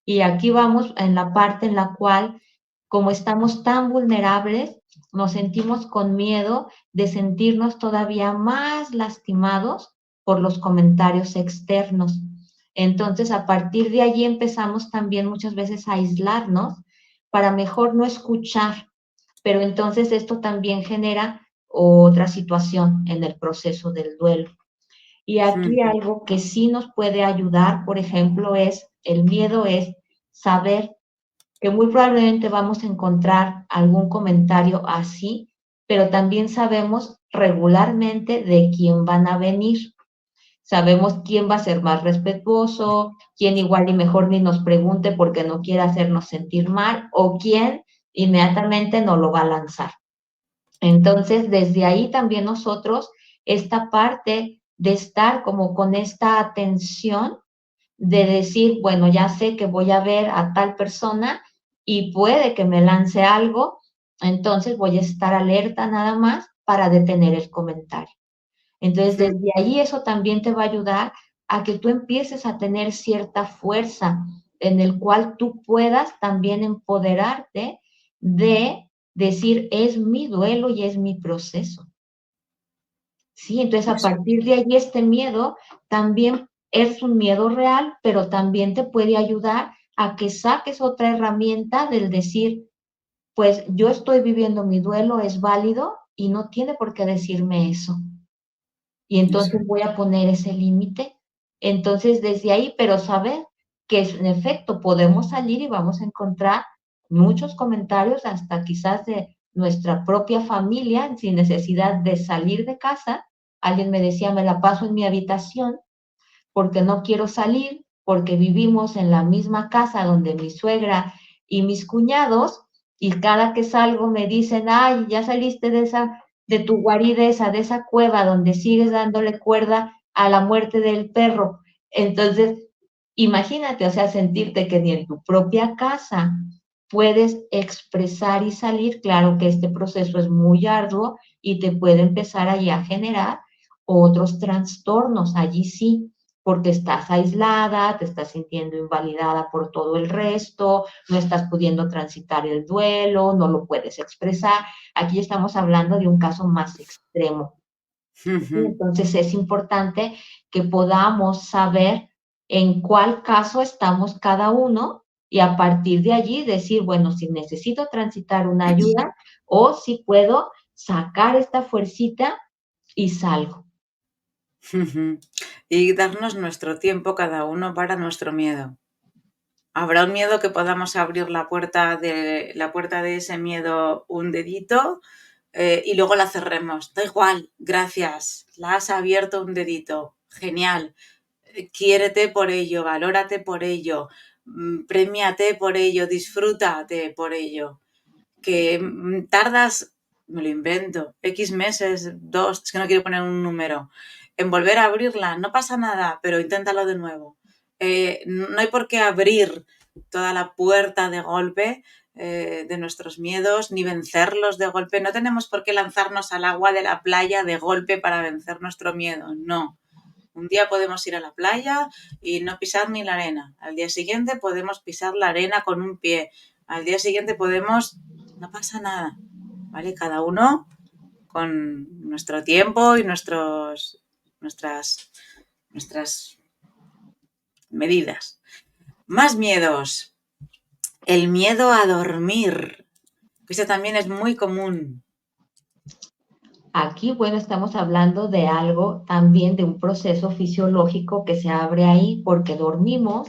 Y aquí vamos en la parte en la cual, como estamos tan vulnerables, nos sentimos con miedo de sentirnos todavía más lastimados por los comentarios externos. Entonces, a partir de allí empezamos también muchas veces a aislarnos para mejor no escuchar, pero entonces esto también genera otra situación en el proceso del duelo. Y aquí Ujú. algo que sí nos puede ayudar, por ejemplo, es el miedo, es saber que muy probablemente vamos a encontrar algún comentario así, pero también sabemos regularmente de quién van a venir. Sabemos quién va a ser más respetuoso, quién igual y mejor ni nos pregunte porque no quiere hacernos sentir mal, o quién inmediatamente no lo va a lanzar. Entonces, desde ahí también nosotros, esta parte de estar como con esta atención de decir, bueno, ya sé que voy a ver a tal persona y puede que me lance algo, entonces voy a estar alerta nada más para detener el comentario. Entonces, Ujú. desde ahí eso también te va a ayudar a que tú empieces a tener cierta fuerza en el cual tú puedas también empoderarte de decir, es mi duelo y es mi proceso. Sí, entonces a Eso. partir de ahí este miedo también es un miedo real, pero también te puede ayudar a que saques otra herramienta del decir, pues yo estoy viviendo mi duelo, es válido y no tiene por qué decirme eso. Y Eso. entonces voy a poner ese límite. Entonces, desde ahí, pero saber que en efecto podemos salir y vamos a encontrar muchos comentarios, hasta quizás de nuestra propia familia, sin necesidad de salir de casa. Alguien me decía, me la paso en mi habitación porque no quiero salir, porque vivimos en la misma casa donde mi suegra y mis cuñados, y cada que salgo me dicen, ay, ya saliste de esa, de tu guarida esa, de esa cueva donde sigues dándole cuerda a la muerte del perro. Entonces, imagínate, o sea, sentirte que ni en tu propia casa puedes expresar y salir. Claro que este proceso es muy arduo y te puede empezar allí a generar otros trastornos, allí sí, porque estás aislada, te estás sintiendo invalidada por todo el resto, no estás pudiendo transitar el duelo, no lo puedes expresar. Aquí estamos hablando de un caso más extremo. Ujú. Entonces es importante que podamos saber en cuál caso estamos cada uno y a partir de allí decir, bueno, si necesito transitar una ayuda o si puedo sacar esta fuercita y salgo. Ujú. Y darnos nuestro tiempo cada uno para nuestro miedo. Habrá un miedo que podamos abrir la puerta de ese miedo un dedito, y luego la cerremos. Da igual, gracias, la has abierto un dedito. Genial. Quiérete por ello, valórate por ello, premiate por ello, disfrútate por ello. Que tardas, me lo invento, X meses, 2, es que no quiero poner un número, en volver a abrirla, no pasa nada, pero inténtalo de nuevo. No hay por qué abrir toda la puerta de golpe, de nuestros miedos, ni vencerlos de golpe. No tenemos por qué lanzarnos al agua de la playa de golpe para vencer nuestro miedo, no. Un día podemos ir a la playa y no pisar ni la arena. Al día siguiente podemos pisar la arena con un pie. Al día siguiente podemos... No pasa nada, ¿vale? Cada uno con nuestro tiempo y nuestras medidas. Más miedos. El miedo a dormir. Este también es muy común. Aquí, bueno, estamos hablando de algo también, de un proceso fisiológico que se abre ahí porque dormimos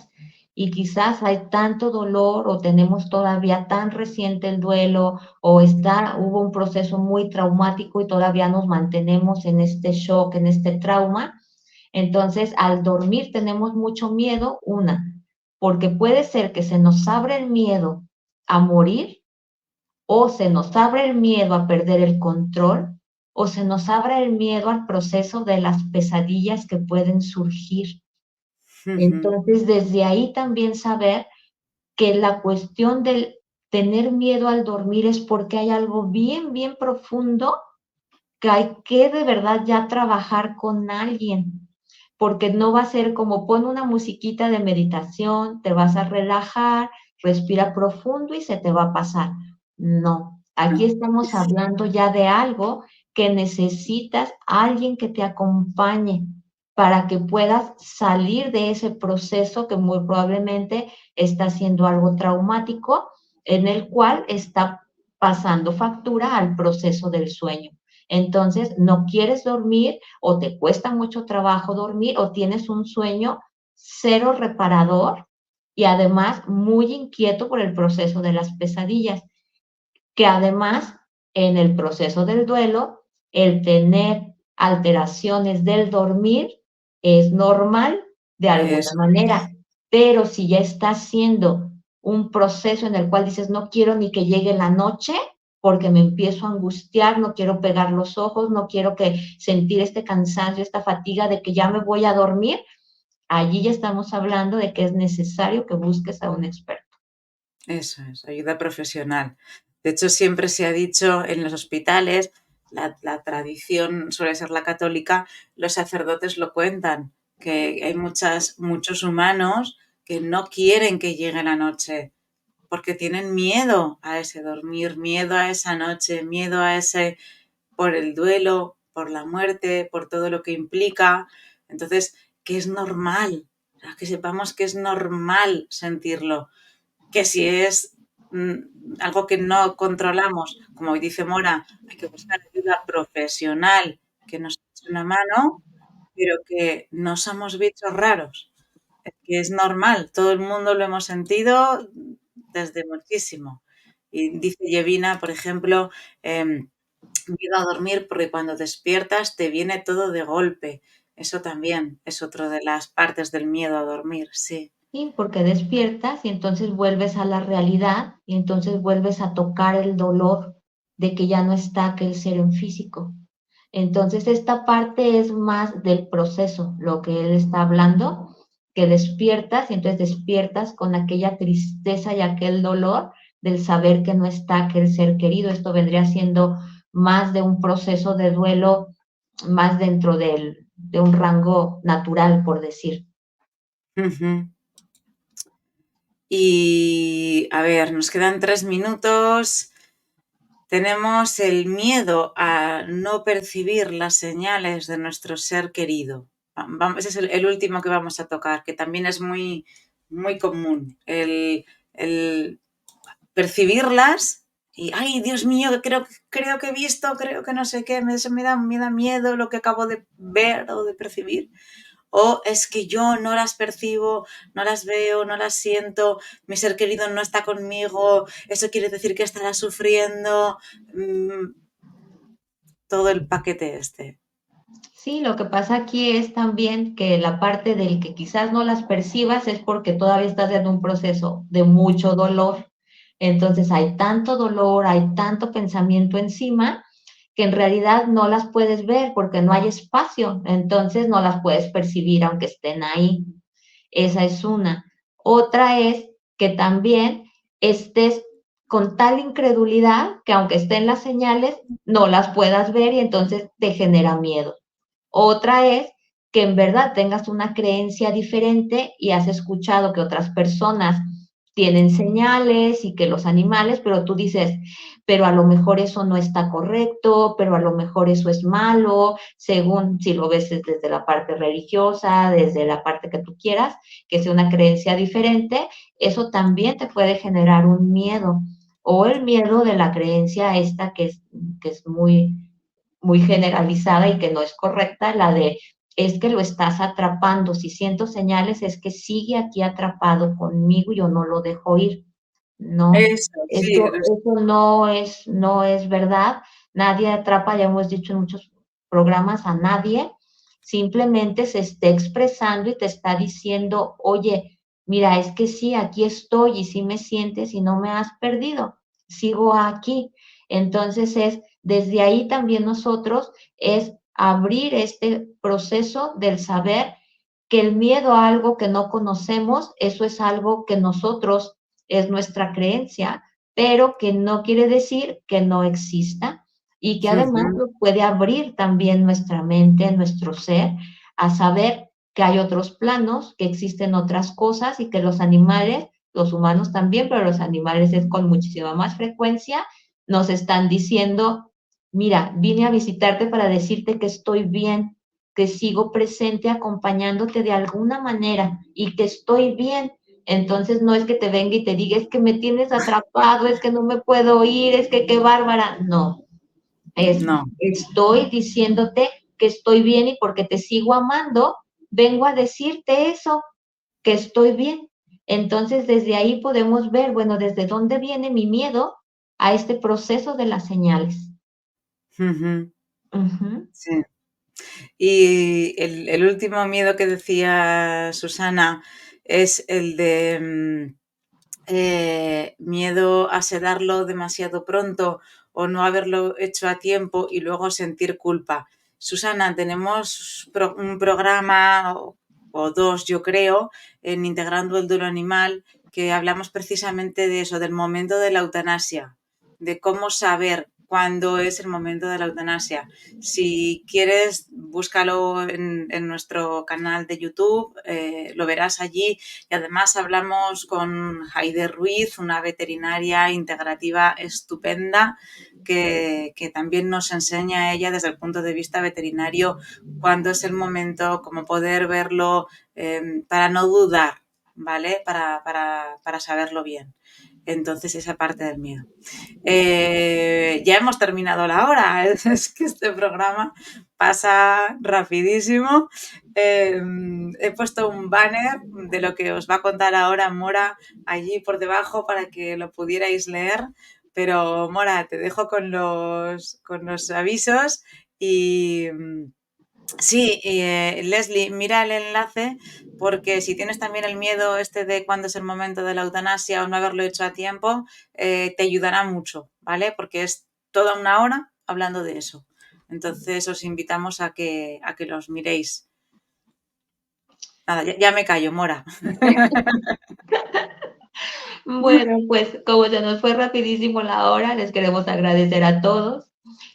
y quizás hay tanto dolor o tenemos todavía tan reciente el duelo o hubo un proceso muy traumático y todavía nos mantenemos en este shock, en este trauma. Entonces, al dormir tenemos mucho miedo, porque puede ser que se nos abra el miedo a morir o se nos abre el miedo a perder el control, o se nos abre el miedo al proceso de las pesadillas que pueden surgir. Entonces, desde ahí también saber que la cuestión del tener miedo al dormir es porque hay algo bien, bien profundo que hay que de verdad ya trabajar con alguien. porque no va a ser como pon una musiquita de meditación, te vas a relajar, respira profundo y se te va a pasar. No, aquí No. estamos hablando ya de algo que necesitas alguien que te acompañe para que puedas salir de ese proceso que muy probablemente está siendo algo traumático, en el cual está pasando factura al proceso del sueño. Entonces, no quieres dormir o te cuesta mucho trabajo dormir o tienes un sueño cero reparador y además muy inquieto por el proceso de las pesadillas, que además en el proceso del duelo, el tener alteraciones del dormir es normal de alguna Eso. manera, pero si ya está haciendo un proceso en el cual dices, no quiero ni que llegue la noche porque me empiezo a angustiar, no quiero pegar los ojos, no quiero que sentir este cansancio, esta fatiga de que ya me voy a dormir, allí ya estamos hablando de que es necesario que busques a un experto. Eso es, ayuda profesional. De hecho, siempre se ha dicho en los hospitales, la tradición suele ser la católica, los sacerdotes lo cuentan, que hay muchos humanos que no quieren que llegue la noche, porque tienen miedo a ese dormir, miedo a esa noche, miedo a ese, por el duelo, por la muerte, por todo lo que implica. Entonces, que es normal, que sepamos que es normal sentirlo, que si es algo que no controlamos, como dice Mora, hay que buscar ayuda profesional que nos eche una mano, pero que no somos bichos raros, que es normal, todo el mundo lo hemos sentido desde muchísimo. Y dice Yevina, por ejemplo, miedo a dormir porque cuando despiertas te viene todo de golpe. Eso también es otra de las partes del miedo a dormir, sí. Sí, porque despiertas y entonces vuelves a la realidad y entonces vuelves a tocar el dolor de que ya no está aquel ser en físico. Entonces, esta parte es más del proceso, lo que él está hablando, que despiertas y entonces despiertas con aquella tristeza y aquel dolor del saber que no está aquel ser querido. Esto vendría siendo más de un proceso de duelo, más dentro de un rango natural, por decir. Ujú. Y a ver, nos quedan 3 minutos. Tenemos el miedo a no percibir las señales de nuestro ser querido. Ese es el último que vamos a tocar, que también es muy, muy común. El percibirlas y, ay, Dios mío, creo que he visto, creo que no sé qué, eso me da miedo lo que acabo de ver o de percibir. O es que yo no las percibo, no las veo, no las siento, mi ser querido no está conmigo, eso quiere decir que estará sufriendo, todo el paquete este. Sí, lo que pasa aquí es también que la parte del que quizás no las percibas es porque todavía estás en un proceso de mucho dolor. Entonces hay tanto dolor, hay tanto pensamiento encima que en realidad no las puedes ver porque no hay espacio. Entonces no las puedes percibir aunque estén ahí. Esa es una. Otra es que también estés con tal incredulidad que aunque estén las señales, no las puedas ver y entonces te genera miedo. Otra es que en verdad tengas una creencia diferente y has escuchado que otras personas tienen señales y que los animales, pero tú dices, pero a lo mejor eso no está correcto, pero a lo mejor eso es malo, según si lo ves desde la parte religiosa, desde la parte que tú quieras, que sea una creencia diferente, eso también te puede generar un miedo o el miedo de la creencia esta que es muy generalizada y que no es correcta, la de es que lo estás atrapando, si siento señales es que sigue aquí atrapado conmigo y yo no lo dejo ir. No, Eso, sí. eso no es verdad. Nadie atrapa, ya hemos dicho en muchos programas, a nadie. Simplemente se está expresando y te está diciendo, oye, mira, es que sí, aquí estoy y sí me sientes y no me has perdido. Sigo aquí. Entonces desde ahí también nosotros es abrir este proceso del saber que el miedo a algo que no conocemos, eso es algo que nosotros es nuestra creencia, pero que no quiere decir que no exista y que además Ujú. nos puede abrir también nuestra mente, nuestro ser, a saber que hay otros planos, que existen otras cosas y que los animales, los humanos también, pero los animales es con muchísima más frecuencia, nos están diciendo, mira, vine a visitarte para decirte que estoy bien, que sigo presente acompañándote de alguna manera y que estoy bien. Entonces no es que te venga y te diga, es que me tienes atrapado, es que no me puedo ir, es que qué bárbara. No, es No. estoy diciéndote que estoy bien y porque te sigo amando, vengo a decirte eso, que estoy bien. Entonces desde ahí podemos ver, bueno, desde dónde viene mi miedo a este proceso de las señales. Ujú. Ujú. Sí. Y el último miedo que decía Susana es el de miedo a sedarlo demasiado pronto o no haberlo hecho a tiempo y luego sentir culpa. Susana, tenemos un programa o dos, yo creo, en Integrando el Duelo Animal, que hablamos precisamente de eso, del momento de la eutanasia, de cómo saber cuándo es el momento de la eutanasia. Si quieres, búscalo en nuestro canal de YouTube, lo verás allí. Y además hablamos con Haide Ruiz, una veterinaria integrativa estupenda, que también nos enseña a ella desde el punto de vista veterinario cuándo es el momento, cómo poder verlo, para no dudar, ¿vale? Para saberlo bien. Entonces, esa parte del miedo. Ya hemos terminado la hora. Es que este programa pasa rapidísimo. He puesto un banner de lo que os va a contar ahora Mora allí por debajo para que lo pudierais leer. Pero Mora, te dejo con los avisos y sí, Leslie, mira el enlace porque si tienes también el miedo este de cuándo es el momento de la eutanasia o no haberlo hecho a tiempo, te ayudará mucho, ¿vale? Porque es toda una hora hablando de eso. Entonces os invitamos a que los miréis. Nada, ya me callo, Mora. Bueno, pues como se nos fue rapidísimo la hora, les queremos agradecer a todos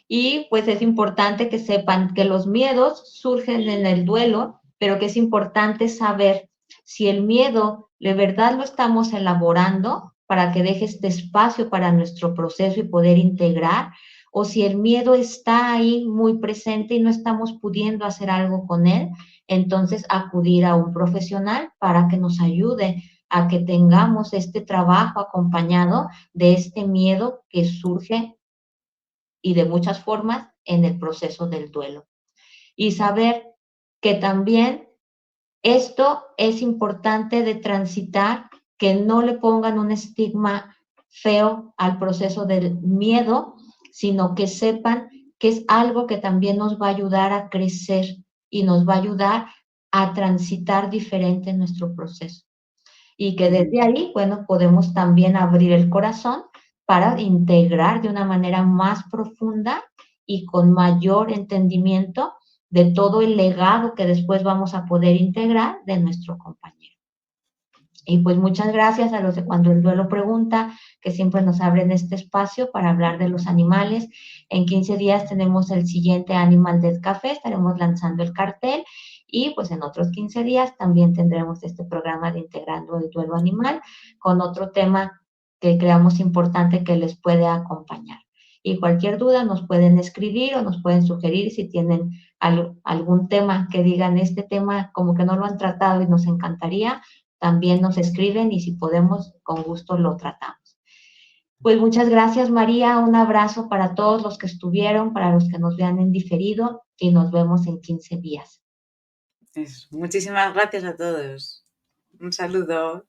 y pues es importante que sepan que los miedos surgen en el duelo, pero que es importante saber si el miedo de verdad lo estamos elaborando para que deje este espacio para nuestro proceso y poder integrar, o si el miedo está ahí muy presente y no estamos pudiendo hacer algo con él, entonces acudir a un profesional para que nos ayude a que tengamos este trabajo acompañado de este miedo que surge y de muchas formas en el proceso del duelo. Y saber que también esto es importante de transitar, que no le pongan un estigma feo al proceso del miedo, sino que sepan que es algo que también nos va a ayudar a crecer y nos va a ayudar a transitar diferente en nuestro proceso. Y que desde ahí, bueno, podemos también abrir el corazón para integrar de una manera más profunda y con mayor entendimiento de todo el legado que después vamos a poder integrar de nuestro compañero. Y pues muchas gracias a los de Cuando el Duelo Pregunta, que siempre nos abren este espacio para hablar de los animales. En 15 días tenemos el siguiente Animal Death Café, estaremos lanzando el cartel y pues en otros 15 días también tendremos este programa de Integrando el Duelo Animal con otro tema que creamos importante que les puede acompañar. Y cualquier duda nos pueden escribir o nos pueden sugerir si tienen algún tema que digan, este tema como que no lo han tratado y nos encantaría, también nos escriben y si podemos, con gusto lo tratamos. Pues muchas gracias, María. Un abrazo para todos los que estuvieron, para los que nos vean en diferido y nos vemos en 15 días. Muchísimas gracias a todos. Un saludo.